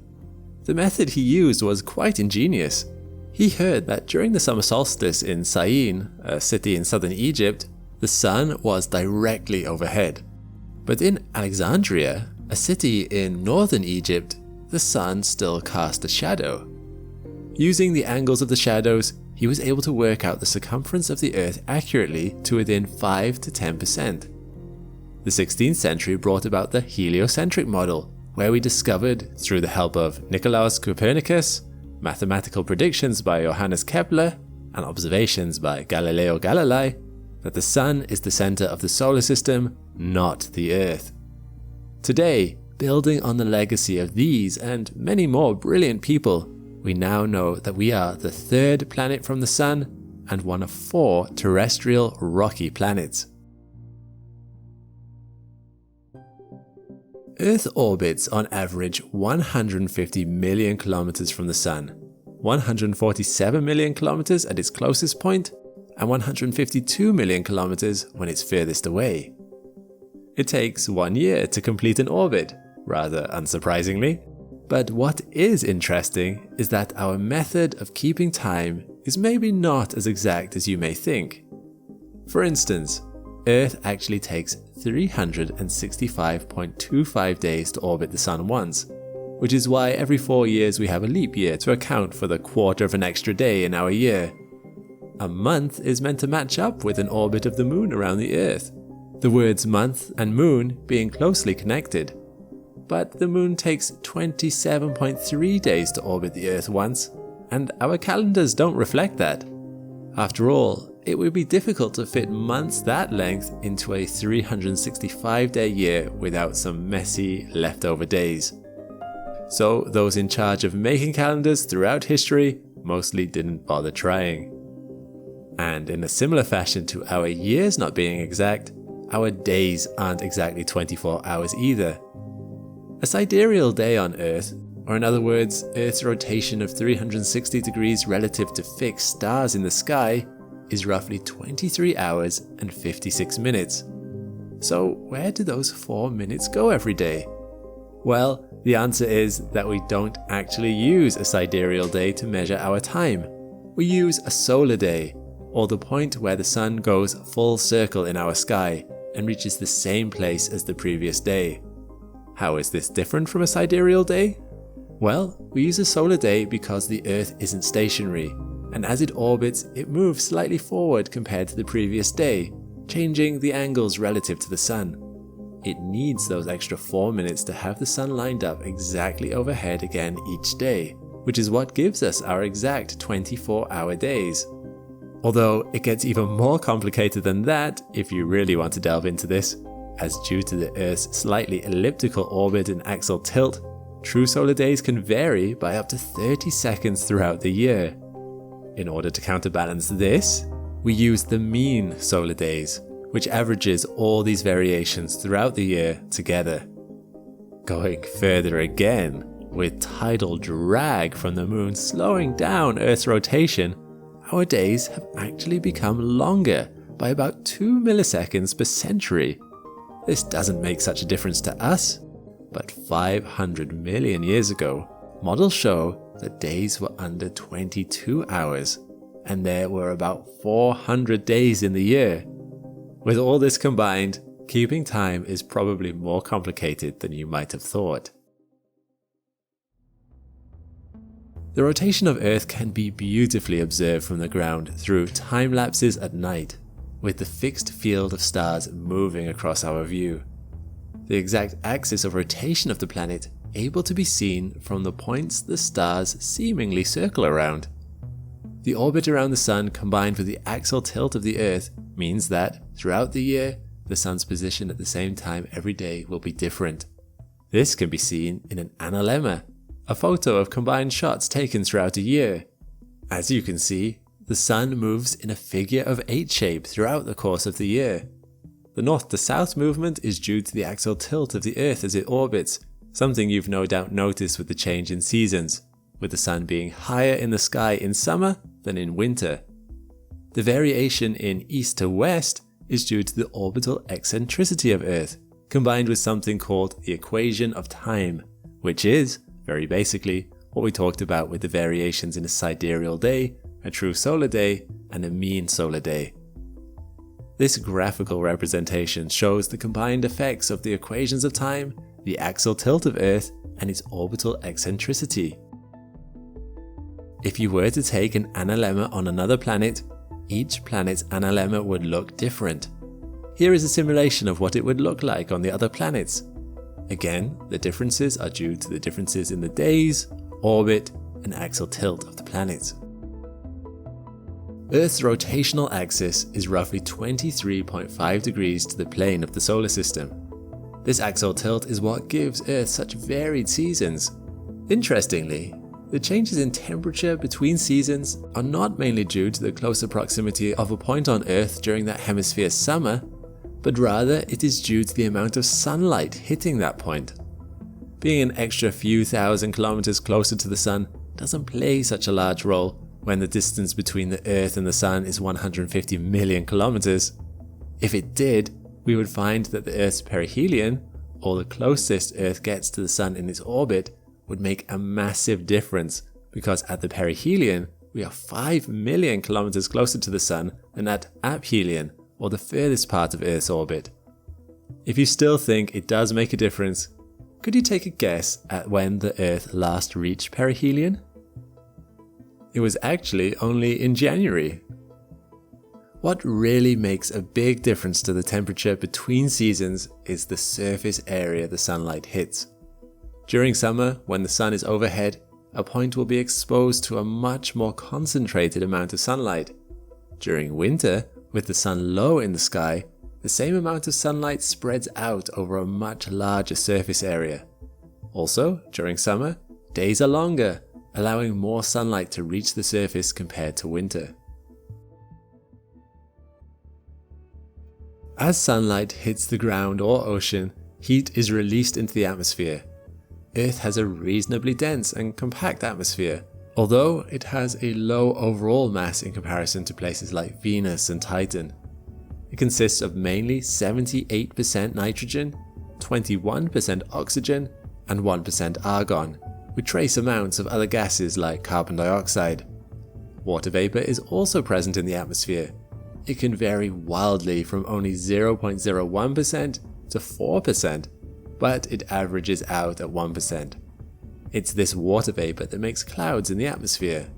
The method he used was quite ingenious. He heard that during the summer solstice in Syene, a city in southern Egypt, the sun was directly overhead. But in Alexandria, a city in northern Egypt, the sun still cast a shadow. Using the angles of the shadows, he was able to work out the circumference of the Earth accurately to within 5 to 10%. The 16th century brought about the heliocentric model, where we discovered, through the help of Nicolaus Copernicus, mathematical predictions by Johannes Kepler, and observations by Galileo Galilei, that the sun is the center of the solar system, not the Earth. Today, building on the legacy of these and many more brilliant people, we now know that we are the third planet from the sun and one of 4 terrestrial rocky planets. Earth orbits on average 150 million kilometers from the Sun, 147 million kilometers at its closest point, and 152 million kilometers when it's furthest away. It takes 1 year to complete an orbit, rather unsurprisingly. But what is interesting is that our method of keeping time is maybe not as exact as you may think. For instance, Earth actually takes 365.25 days to orbit the Sun once, which is why every 4 years we have a leap year to account for the quarter of an extra day in our year. A month is meant to match up with an orbit of the Moon around the Earth, the words month and moon being closely connected. But the Moon takes 27.3 days to orbit the Earth once, and our calendars don't reflect that. After all, it would be difficult to fit months that length into a 365-day year without some messy leftover days. So those in charge of making calendars throughout history mostly didn't bother trying. And in a similar fashion to our years not being exact, our days aren't exactly 24 hours either. A sidereal day on Earth, or in other words, Earth's rotation of 360 degrees relative to fixed stars in the sky, is roughly 23 hours and 56 minutes. So where do those 4 minutes go every day? Well, the answer is that we don't actually use a sidereal day to measure our time. We use a solar day, or the point where the sun goes full circle in our sky and reaches the same place as the previous day. How is this different from a sidereal day? Well, we use a solar day because the Earth isn't stationary, and as it orbits, it moves slightly forward compared to the previous day, changing the angles relative to the sun. It needs those extra 4 minutes to have the sun lined up exactly overhead again each day, which is what gives us our exact 24-hour days. Although it gets even more complicated than that if you really want to delve into this, as due to the Earth's slightly elliptical orbit and axial tilt, true solar days can vary by up to 30 seconds throughout the year. In order to counterbalance this, we use the mean solar days, which averages all these variations throughout the year together. Going further again, with tidal drag from the Moon slowing down Earth's rotation, our days have actually become longer by about 2 milliseconds per century. This doesn't make such a difference to us, but 500 million years ago, models show that days were under 22 hours, and there were about 400 days in the year. With all this combined, keeping time is probably more complicated than you might have thought. The rotation of Earth can be beautifully observed from the ground through time lapses at night, with the fixed field of stars moving across our view. The exact axis of rotation of the planet able to be seen from the points the stars seemingly circle around. The orbit around the Sun combined with the axial tilt of the Earth means that, throughout the year, the Sun's position at the same time every day will be different. This can be seen in an analemma, a photo of combined shots taken throughout a year. As you can see, the Sun moves in a figure of 8 shape throughout the course of the year. The north to south movement is due to the axial tilt of the Earth as it orbits, something you've no doubt noticed with the change in seasons, with the Sun being higher in the sky in summer than in winter. The variation in east to west is due to the orbital eccentricity of Earth, combined with something called the equation of time, which is, very basically, what we talked about with the variations in a sidereal day, a true solar day, and a mean solar day. This graphical representation shows the combined effects of the equations of time, the axial tilt of Earth, and its orbital eccentricity. If you were to take an analemma on another planet, each planet's analemma would look different. Here is a simulation of what it would look like on the other planets. Again, the differences are due to the differences in the days, orbit, and axial tilt of the planets. Earth's rotational axis is roughly 23.5 degrees to the plane of the solar system. This axial tilt is what gives Earth such varied seasons. Interestingly, the changes in temperature between seasons are not mainly due to the closer proximity of a point on Earth during that hemisphere's summer, but rather it is due to the amount of sunlight hitting that point. Being an extra few thousand kilometers closer to the Sun doesn't play such a large role when the distance between the Earth and the Sun is 150 million kilometers. If it did, we would find that the Earth's perihelion, or the closest Earth gets to the Sun in its orbit, would make a massive difference, because at the perihelion, we are 5 million kilometers closer to the Sun than at aphelion, or the furthest part of Earth's orbit. If you still think it does make a difference, could you take a guess at when the Earth last reached perihelion? It was actually only in January. What really makes a big difference to the temperature between seasons is the surface area the sunlight hits. During summer, when the Sun is overhead, a point will be exposed to a much more concentrated amount of sunlight. During winter, with the Sun low in the sky, the same amount of sunlight spreads out over a much larger surface area. Also, during summer, days are longer, allowing more sunlight to reach the surface compared to winter. As sunlight hits the ground or ocean, heat is released into the atmosphere. Earth has a reasonably dense and compact atmosphere, although it has a low overall mass in comparison to places like Venus and Titan. It consists of mainly 78% nitrogen, 21% oxygen, and 1% argon, with trace amounts of other gases like carbon dioxide. Water vapor is also present in the atmosphere. It can vary wildly from only 0.01% to 4%, but it averages out at 1%. It's this water vapor that makes clouds in the atmosphere.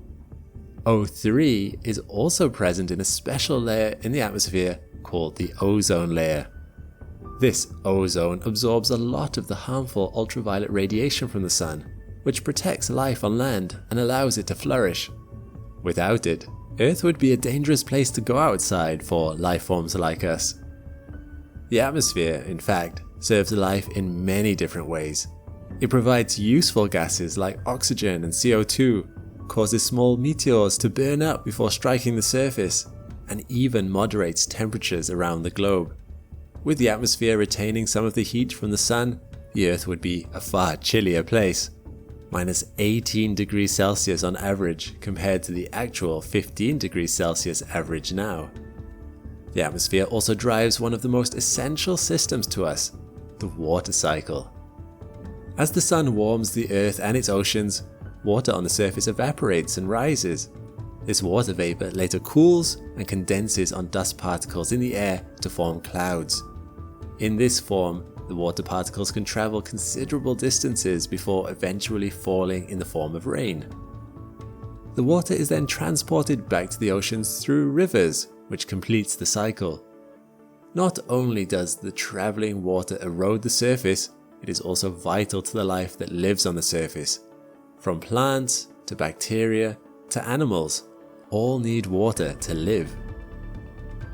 O3 is also present in a special layer in the atmosphere called the ozone layer. This ozone absorbs a lot of the harmful ultraviolet radiation from the Sun, which protects life on land and allows it to flourish. Without it, Earth would be a dangerous place to go outside for life forms like us. The atmosphere, in fact, serves life in many different ways. It provides useful gases like oxygen and CO2, causes small meteors to burn up before striking the surface, and even moderates temperatures around the globe. With the atmosphere retaining some of the heat from the Sun, the Earth would be a far chillier place. Minus 18 degrees Celsius on average compared to the actual 15 degrees Celsius average now. The atmosphere also drives one of the most essential systems to us, the water cycle. As the Sun warms the Earth and its oceans, water on the surface evaporates and rises. This water vapor later cools and condenses on dust particles in the air to form clouds. In this form, the water particles can travel considerable distances before eventually falling in the form of rain. The water is then transported back to the oceans through rivers, which completes the cycle. Not only does the traveling water erode the surface, it is also vital to the life that lives on the surface. From plants to bacteria to animals, all need water to live.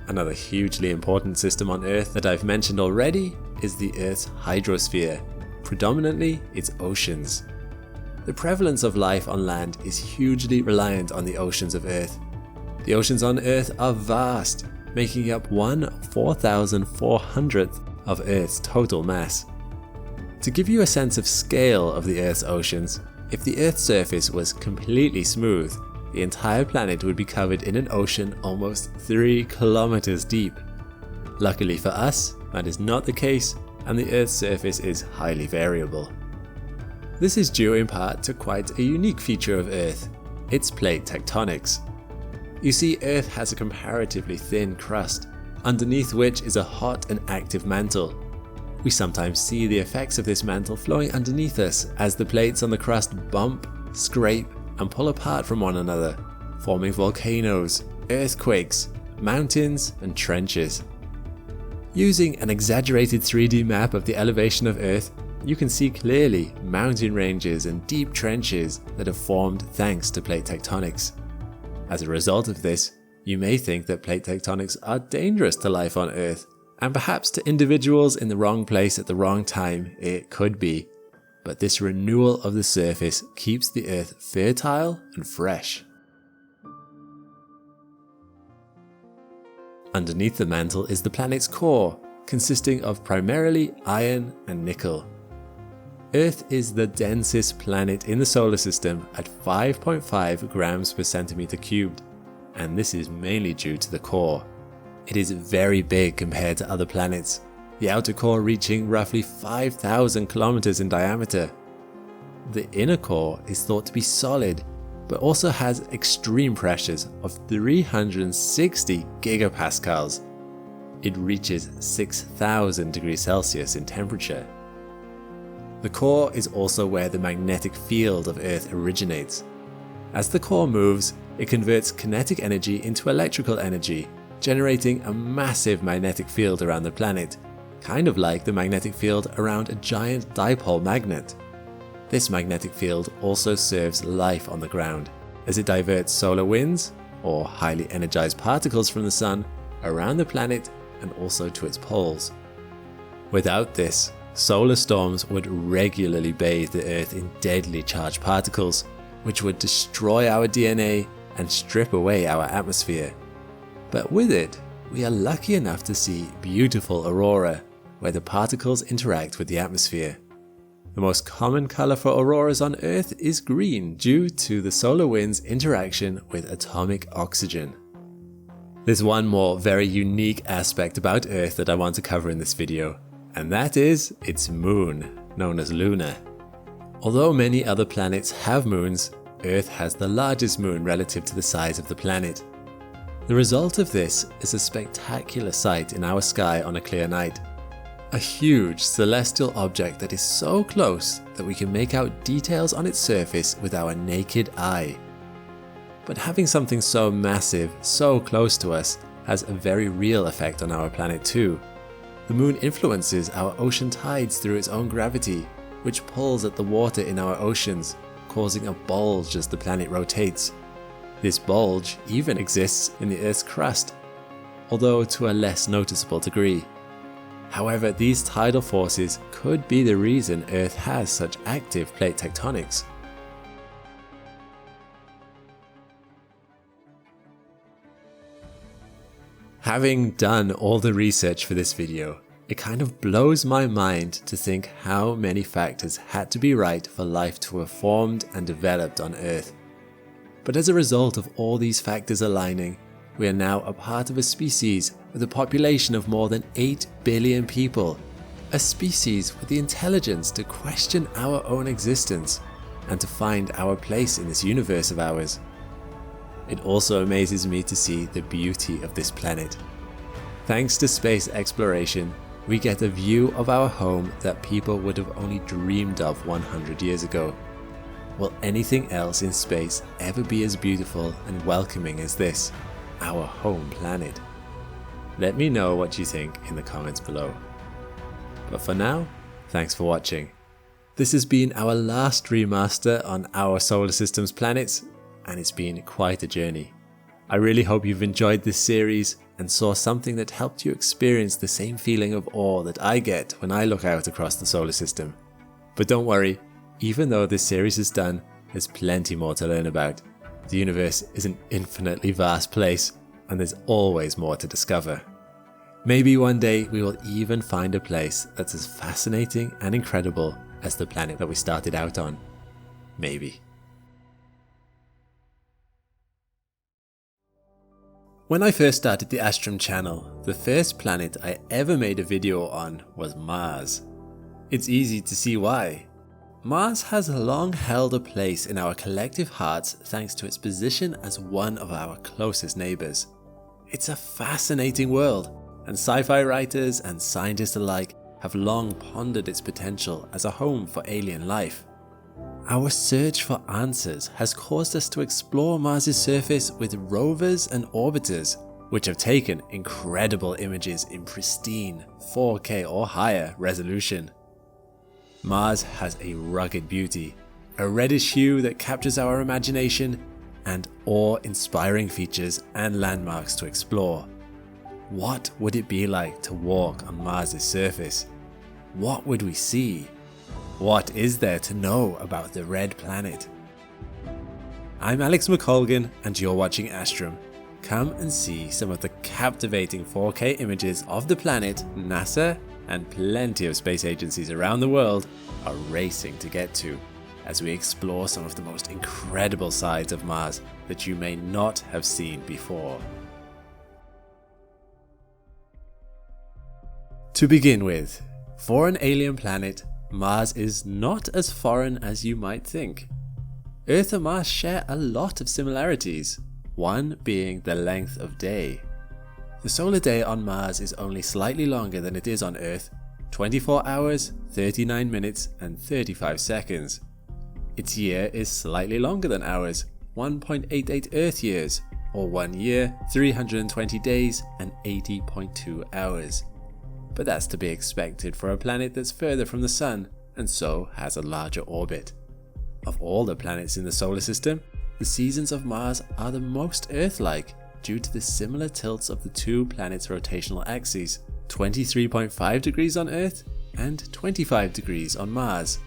Another hugely important system on Earth that I've mentioned already is the Earth's hydrosphere, predominantly its oceans. The prevalence of life on land is hugely reliant on the oceans of Earth. The oceans on Earth are vast, making up 1/4,400th of Earth's total mass. To give you a sense of scale of the Earth's oceans, if the Earth's surface was completely smooth, the entire planet would be covered in an ocean almost 3 kilometers deep. Luckily for us, that is not the case, and the Earth's surface is highly variable. This is due in part to quite a unique feature of Earth, its plate tectonics. You see, Earth has a comparatively thin crust, underneath which is a hot and active mantle. We sometimes see the effects of this mantle flowing underneath us as the plates on the crust bump, scrape, and pull apart from one another, forming volcanoes, earthquakes, mountains, and trenches. Using an exaggerated 3D map of the elevation of Earth, you can see clearly mountain ranges and deep trenches that have formed thanks to plate tectonics. As a result of this, you may think that plate tectonics are dangerous to life on Earth, and perhaps to individuals in the wrong place at the wrong time it could be. But this renewal of the surface keeps the Earth fertile and fresh. Underneath the mantle is the planet's core, consisting of primarily iron and nickel. Earth is the densest planet in the solar system at 5.5 grams per centimeter cubed, and this is mainly due to the core. It is very big compared to other planets, the outer core reaching roughly 5,000 kilometers in diameter. The inner core is thought to be solid, but also has extreme pressures of 360 gigapascals. It reaches 6,000 degrees Celsius in temperature. The core is also where the magnetic field of Earth originates. As the core moves, it converts kinetic energy into electrical energy, generating a massive magnetic field around the planet, kind of like the magnetic field around a giant dipole magnet. This magnetic field also serves life on the ground, as it diverts solar winds, or highly energized particles from the sun, around the planet and also to its poles. Without this, solar storms would regularly bathe the Earth in deadly charged particles, which would destroy our DNA and strip away our atmosphere. But with it, we are lucky enough to see beautiful aurora, where the particles interact with the atmosphere. The most common color for auroras on Earth is green due to the solar wind's interaction with atomic oxygen. There's one more very unique aspect about Earth that I want to cover in this video, and that is its moon, known as Luna. Although many other planets have moons, Earth has the largest moon relative to the size of the planet. The result of this is a spectacular sight in our sky on a clear night. A huge celestial object that is so close that we can make out details on its surface with our naked eye. But having something so massive, so close to us, has a very real effect on our planet too. The moon influences our ocean tides through its own gravity, which pulls at the water in our oceans, causing a bulge as the planet rotates. This bulge even exists in the Earth's crust, although to a less noticeable degree. However, these tidal forces could be the reason Earth has such active plate tectonics. Having done all the research for this video, it kind of blows my mind to think how many factors had to be right for life to have formed and developed on Earth. But as a result of all these factors aligning, we are now a part of a species with a population of more than 8 billion people. A species with the intelligence to question our own existence and to find our place in this universe of ours. It also amazes me to see the beauty of this planet. Thanks to space exploration, we get a view of our home that people would have only dreamed of 100 years ago. Will anything else in space ever be as beautiful and welcoming as this, our home planet? Let me know what you think in the comments below. But for now, thanks for watching. This has been our last remaster on our solar system's planets, and it's been quite a journey. I really hope you've enjoyed this series and saw something that helped you experience the same feeling of awe that I get when I look out across the solar system. But don't worry, even though this series is done, there's plenty more to learn about. The universe is an infinitely vast place, and there's always more to discover. Maybe one day we will even find a place that's as fascinating and incredible as the planet that we started out on. Maybe. When I first started the Astrum channel, the first planet I ever made a video on was Mars. It's easy to see why. Mars has long held a place in our collective hearts thanks to its position as one of our closest neighbors. It's a fascinating world, and sci-fi writers and scientists alike have long pondered its potential as a home for alien life. Our search for answers has caused us to explore Mars's surface with rovers and orbiters, which have taken incredible images in pristine 4K or higher resolution. Mars has a rugged beauty, a reddish hue that captures our imagination, and awe-inspiring features and landmarks to explore. What would it be like to walk on Mars's surface? What would we see? What is there to know about the red planet? I'm Alex McColgan and you're watching Astrum. Come and see some of the captivating 4K images of the planet NASA and plenty of space agencies around the world are racing to get to, as we explore some of the most incredible sides of Mars that you may not have seen before. To begin with, for an alien planet, Mars is not as foreign as you might think. Earth and Mars share a lot of similarities, one being the length of day. The solar day on Mars is only slightly longer than it is on Earth, 24 hours, 39 minutes and 35 seconds. Its year is slightly longer than ours, 1.88 Earth years, or 1 year, 320 days and 80.2 hours. But that's to be expected for a planet that's further from the Sun and so has a larger orbit. Of all the planets in the solar system, the seasons of Mars are the most Earth-like due to the similar tilts of the two planets' rotational axes, 23.5 degrees on Earth and 25 degrees on Mars.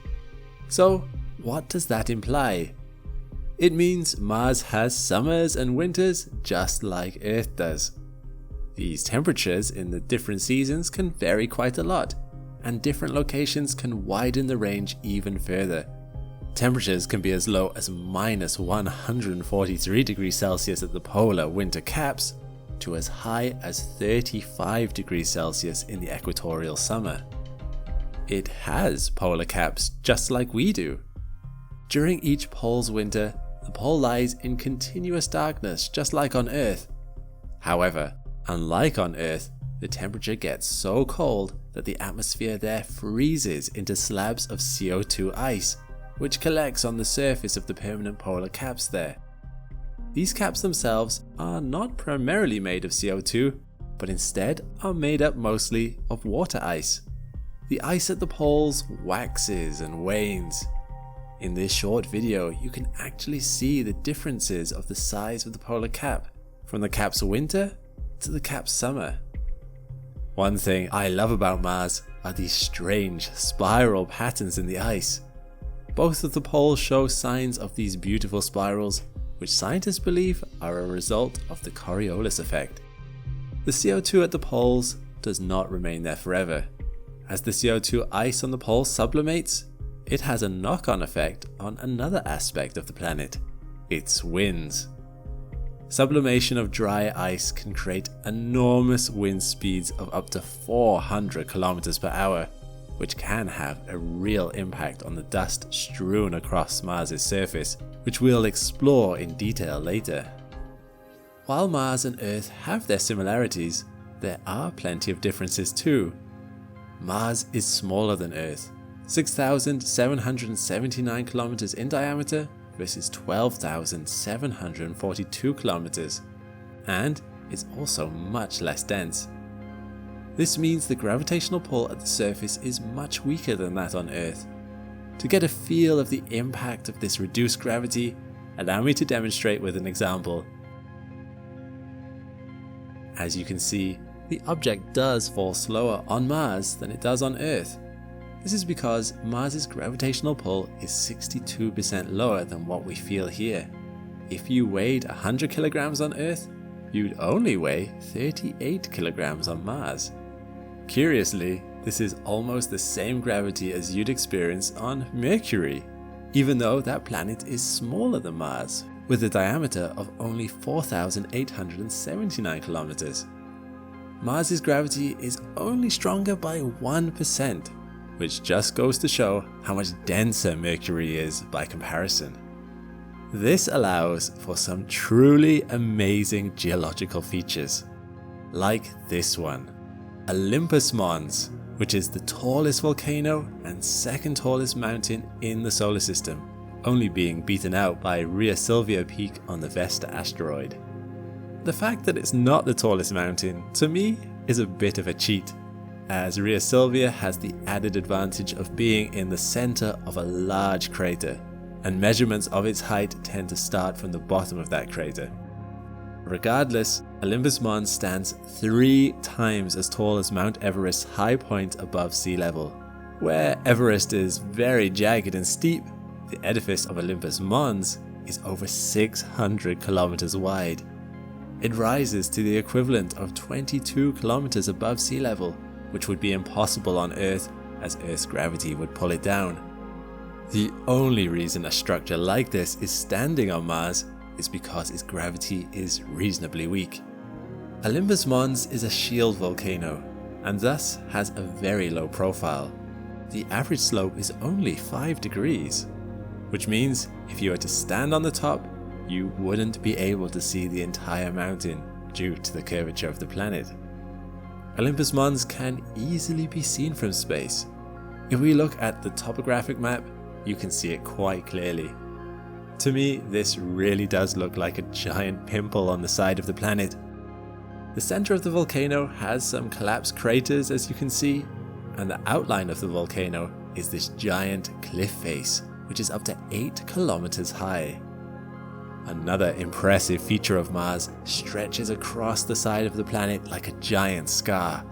So, what does that imply? It means Mars has summers and winters just like Earth does. These temperatures in the different seasons can vary quite a lot, and different locations can widen the range even further. Temperatures can be as low as minus 143 degrees Celsius at the polar winter caps to as high as 35 degrees Celsius in the equatorial summer. It has polar caps just like we do. During each pole's winter, the pole lies in continuous darkness just like on Earth. However, unlike on Earth, the temperature gets so cold that the atmosphere there freezes into slabs of CO2 ice, which collects on the surface of the permanent polar caps there. These caps themselves are not primarily made of CO2, but instead are made up mostly of water ice. The ice at the poles waxes and wanes. In this short video, you can actually see the differences of the size of the polar cap, from the cap's winter to the cap's summer. One thing I love about Mars are these strange spiral patterns in the ice. Both of the poles show signs of these beautiful spirals, which scientists believe are a result of the Coriolis effect. The CO2 at the poles does not remain there forever. As the CO2 ice on the poles sublimates, it has a knock-on effect on another aspect of the planet, its winds. Sublimation of dry ice can create enormous wind speeds of up to 400 km per hour, which can have a real impact on the dust strewn across Mars' surface, which we'll explore in detail later. While Mars and Earth have their similarities, there are plenty of differences too. Mars is smaller than Earth, 6,779 kilometers in diameter versus 12,742 kilometers, and is also much less dense. This means the gravitational pull at the surface is much weaker than that on Earth. To get a feel of the impact of this reduced gravity, allow me to demonstrate with an example. As you can see, the object does fall slower on Mars than it does on Earth. This is because Mars' gravitational pull is 62% lower than what we feel here. If you weighed 100 kilograms on Earth, you'd only weigh 38 kilograms on Mars. Curiously, this is almost the same gravity as you'd experience on Mercury, even though that planet is smaller than Mars, with a diameter of only 4,879 kilometers. Mars' gravity is only stronger by 1%, which just goes to show how much denser Mercury is by comparison. This allows for some truly amazing geological features, like this one. Olympus Mons, which is the tallest volcano and second tallest mountain in the solar system, only being beaten out by Rhea Silvia Peak on the Vesta asteroid. The fact that it's not the tallest mountain, to me, is a bit of a cheat, as Rhea Silvia has the added advantage of being in the center of a large crater, and measurements of its height tend to start from the bottom of that crater. Regardless, Olympus Mons stands 3 times as tall as Mount Everest's high point above sea level. Where Everest is very jagged and steep, the edifice of Olympus Mons is over 600 kilometers wide. It rises to the equivalent of 22 kilometers above sea level, which would be impossible on Earth as Earth's gravity would pull it down. The only reason a structure like this is standing on Mars is because its gravity is reasonably weak. Olympus Mons is a shield volcano, and thus has a very low profile. The average slope is only 5 degrees, which means if you were to stand on the top, you wouldn't be able to see the entire mountain due to the curvature of the planet. Olympus Mons can easily be seen from space. If we look at the topographic map, you can see it quite clearly. To me, this really does look like a giant pimple on the side of the planet. The center of the volcano has some collapsed craters, as you can see, and the outline of the volcano is this giant cliff face, which is up to 8 kilometers high. Another impressive feature of Mars stretches across the side of the planet like a giant scar.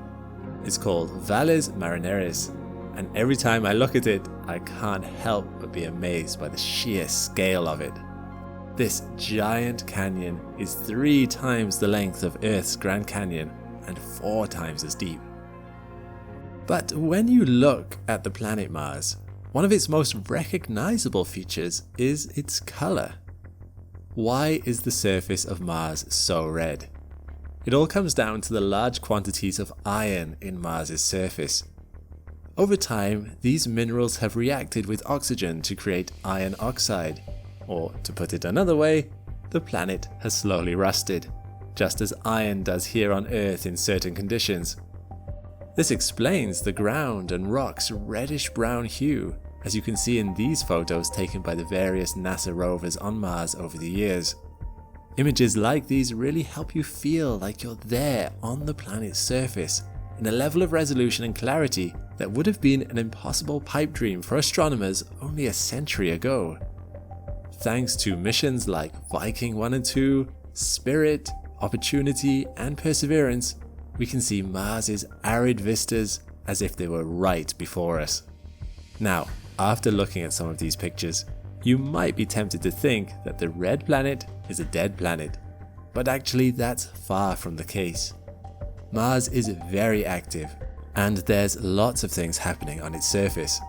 It's called Valles Marineris, and every time I look at it, I can't help but be amazed by the sheer scale of it. This giant canyon is 3 times the length of Earth's Grand Canyon and 4 times as deep. But when you look at the planet Mars, one of its most recognizable features is its color. Why is the surface of Mars so red? It all comes down to the large quantities of iron in Mars's surface. Over time, these minerals have reacted with oxygen to create iron oxide, or to put it another way, the planet has slowly rusted, just as iron does here on Earth in certain conditions. This explains the ground and rocks' reddish-brown hue, as you can see in these photos taken by the various NASA rovers on Mars over the years. Images like these really help you feel like you're there on the planet's surface, in a level of resolution and clarity that would have been an impossible pipe dream for astronomers only a century ago. Thanks to missions like Viking 1 and 2, Spirit, Opportunity, and Perseverance, we can see Mars's arid vistas as if they were right before us. Now, after looking at some of these pictures, you might be tempted to think that the red planet is a dead planet, but actually that's far from the case. Mars is very active, and there's lots of things happening on its surface.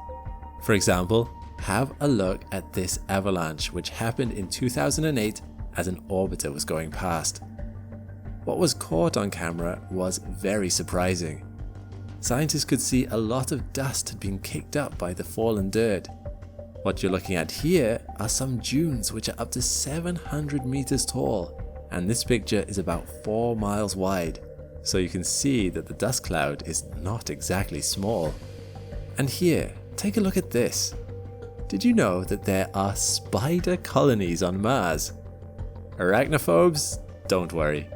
For example, have a look at this avalanche which happened in 2008 as an orbiter was going past. What was caught on camera was very surprising. Scientists could see a lot of dust had been kicked up by the fallen dirt. What you're looking at here are some dunes which are up to 700 meters tall, and this picture is about 4 miles wide. So you can see that the dust cloud is not exactly small. And here, take a look at this. Did you know that there are spider colonies on Mars? Arachnophobes? Don't worry.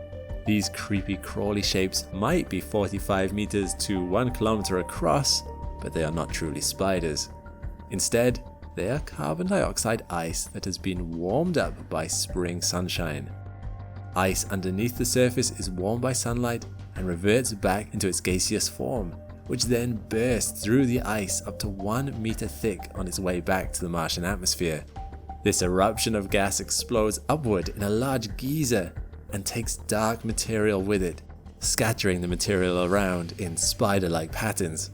These creepy crawly shapes might be 45 meters to 1 kilometer across, but they are not truly spiders. Instead, they are carbon dioxide ice that has been warmed up by spring sunshine. Ice underneath the surface is warmed by sunlight and reverts back into its gaseous form, which then bursts through the ice up to 1 meter thick on its way back to the Martian atmosphere. This eruption of gas explodes upward in a large geyser and takes dark material with it, scattering the material around in spider-like patterns.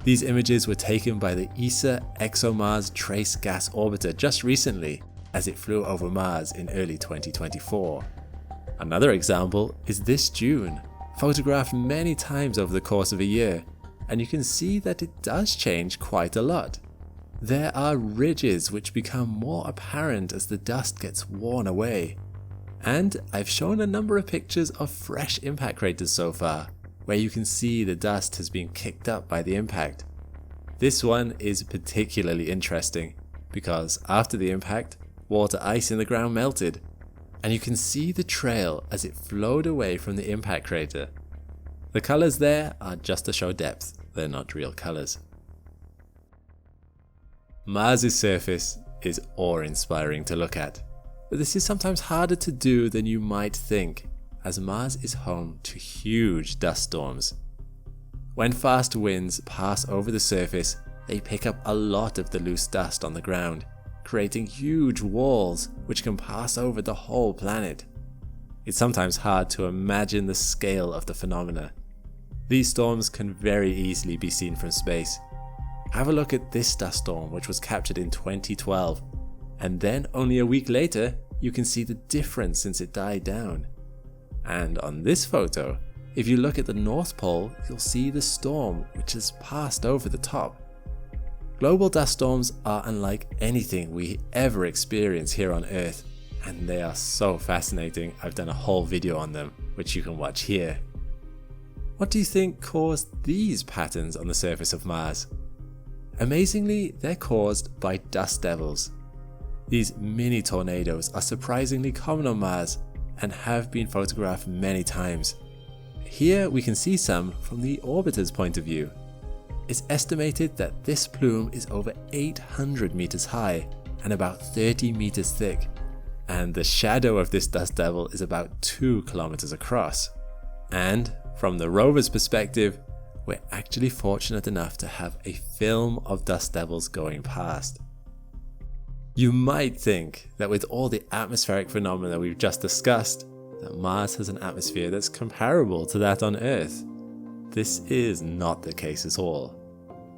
These images were taken by the ESA ExoMars Trace Gas Orbiter just recently as it flew over Mars in early 2024. Another example is this dune, photographed many times over the course of a year, and you can see that it does change quite a lot. There are ridges which become more apparent as the dust gets worn away. And I've shown a number of pictures of fresh impact craters so far, where you can see the dust has been kicked up by the impact. This one is particularly interesting because after the impact, water ice in the ground melted, and you can see the trail as it flowed away from the impact crater. The colors there are just to show depth, they're not real colors. Mars's surface is awe-inspiring to look at, but this is sometimes harder to do than you might think, as Mars is home to huge dust storms. When fast winds pass over the surface, they pick up a lot of the loose dust on the ground, creating huge walls which can pass over the whole planet. It's sometimes hard to imagine the scale of the phenomena. These storms can very easily be seen from space. Have a look at this dust storm which was captured in 2012, and then only a week later you can see the difference since it died down. And on this photo, If you look at the North Pole, you'll see the storm which has passed over the top. Global dust storms are unlike anything we ever experience here on Earth, and they are so fascinating. I've done a whole video on them, which you can watch here. What do you think caused these patterns on the surface of Mars? Amazingly, they're caused by dust devils. These mini tornadoes are surprisingly common on Mars and have been photographed many times. Here we can see some from the orbiter's point of view. It's estimated that this plume is over 800 meters high and about 30 meters thick, and the shadow of this dust devil is about 2 kilometers across. And from the rover's perspective, we're actually fortunate enough to have a film of dust devils going past. You might think that with all the atmospheric phenomena we've just discussed, that Mars has an atmosphere that's comparable to that on Earth. This is not the case at all.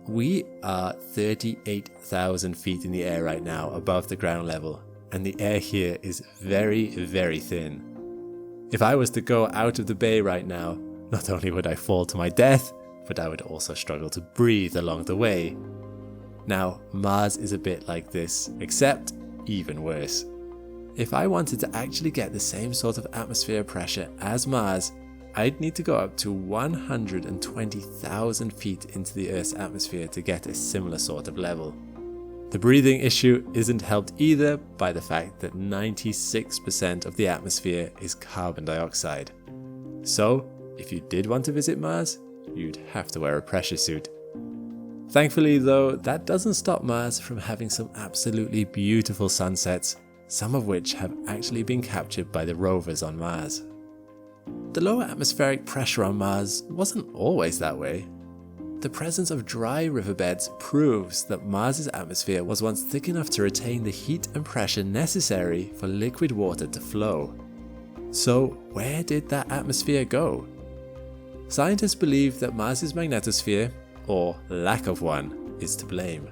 We are 38,000 feet in the air right now above the ground level, and the air here is very, very thin. If I was to go out of the bay right now, not only would I fall to my death, but I would also struggle to breathe along the way. Now, Mars is a bit like this, except even worse. If I wanted to actually get the same sort of atmosphere pressure as Mars, I'd need to go up to 120,000 feet into the Earth's atmosphere to get a similar sort of level. The breathing issue isn't helped either by the fact that 96% of the atmosphere is carbon dioxide. So, if you did want to visit Mars, you'd have to wear a pressure suit. Thankfully though, that doesn't stop Mars from having some absolutely beautiful sunsets, some of which have actually been captured by the rovers on Mars. The lower atmospheric pressure on Mars wasn't always that way. The presence of dry riverbeds proves that Mars's atmosphere was once thick enough to retain the heat and pressure necessary for liquid water to flow. So where did that atmosphere go? Scientists believe that Mars's magnetosphere, or lack of one, is to blame.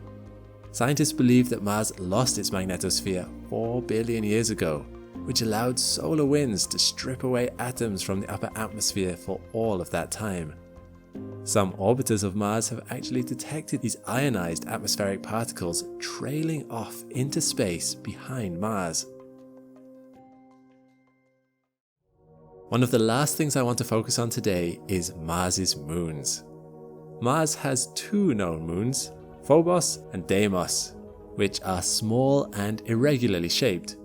Scientists believe that Mars lost its magnetosphere 4 billion years ago, which allowed solar winds to strip away atoms from the upper atmosphere for all of that time. Some orbiters of Mars have actually detected these ionized atmospheric particles trailing off into space behind Mars. One of the last things I want to focus on today is Mars's moons. Mars has 2 known moons, Phobos and Deimos, which are small and irregularly shaped.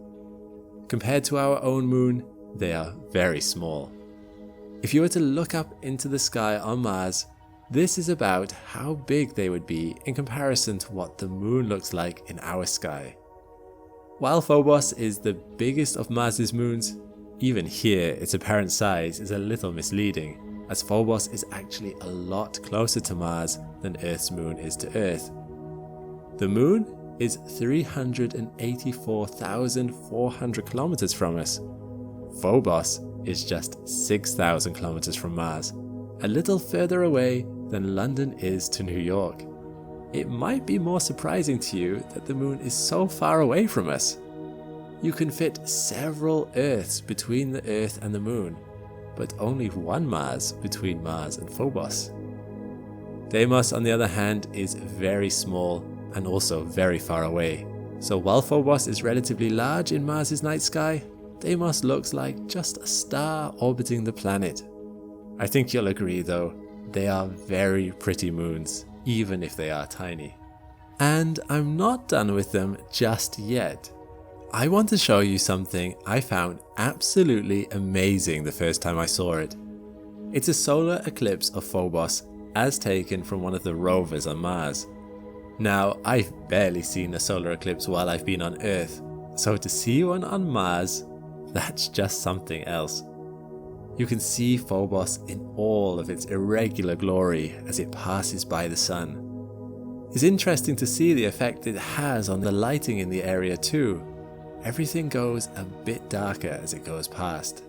Compared to our own moon, they are very small. If you were to look up into the sky on Mars, this is about how big they would be in comparison to what the moon looks like in our sky. While Phobos is the biggest of Mars's moons, even here its apparent size is a little misleading, as Phobos is actually a lot closer to Mars than Earth's moon is to Earth. The moon is 384,400 kilometers from us. Phobos is just 6,000 kilometers from Mars, a little further away than London is to New York. It might be more surprising to you that the moon is so far away from us. You can fit several Earths between the Earth and the moon, but only one Mars between Mars and Phobos. Deimos, on the other hand, is very small and also very far away. So while Phobos is relatively large in Mars's night sky, Deimos looks like just a star orbiting the planet. I think you'll agree though, they are very pretty moons, even if they are tiny. And I'm not done with them just yet. I want to show you something I found absolutely amazing the first time I saw it. It's a solar eclipse of Phobos as taken from one of the rovers on Mars. Now, I've barely seen a solar eclipse while I've been on Earth, so to see one on Mars, that's just something else. You can see Phobos in all of its irregular glory as it passes by the sun. It's interesting to see the effect it has on the lighting in the area too. Everything goes a bit darker as it goes past.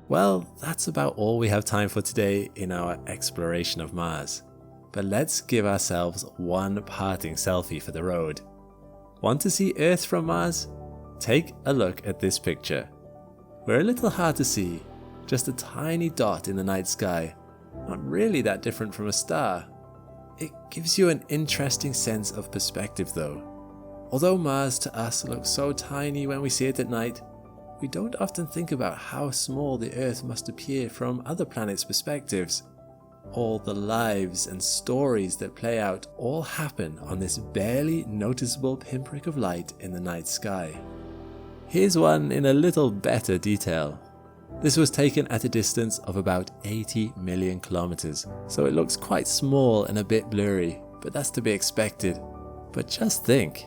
Well, that's about all we have time for today in our exploration of Mars. But let's give ourselves one parting selfie for the road. Want to see Earth from Mars? Take a look at this picture. We're a little hard to see, just a tiny dot in the night sky, not really that different from a star. It gives you an interesting sense of perspective though. Although Mars to us looks so tiny when we see it at night, we don't often think about how small the Earth must appear from other planets' perspectives. All the lives and stories that play out all happen on this barely noticeable pinprick of light in the night sky. Here's one in a little better detail. This was taken at a distance of about 80 million kilometers, so it looks quite small and a bit blurry, but that's to be expected. But just think,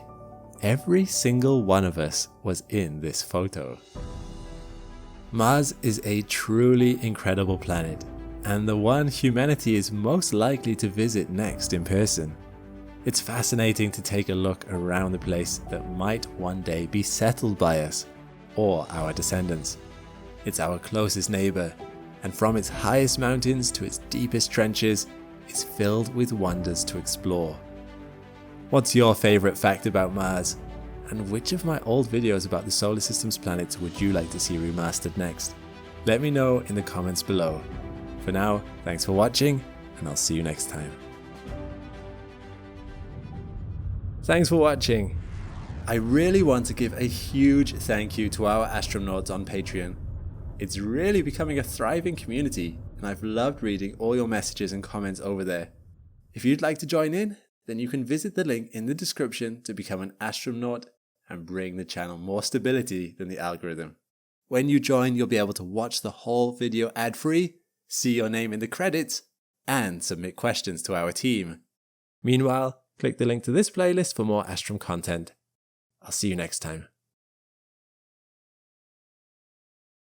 every single one of us was in this photo. Mars is a truly incredible planet, and the one humanity is most likely to visit next in person. It's fascinating to take a look around the place that might one day be settled by us, or our descendants. It's our closest neighbor, and from its highest mountains to its deepest trenches, it's filled with wonders to explore. What's your favorite fact about Mars? And which of my old videos about the solar system's planets would you like to see remastered next? Let me know in the comments below. For now, thanks for watching, and I'll see you next time. Thanks for watching. I really want to give a huge thank you to our astronauts on Patreon. It's really becoming a thriving community, and I've loved reading all your messages and comments over there. If you'd like to join in, then you can visit the link in the description to become an astronaut and bring the channel more stability than the algorithm. When you join, you'll be able to watch the whole video ad-free, see your name in the credits, and submit questions to our team. Meanwhile, click the link to this playlist for more Astrum content. I'll see you next time.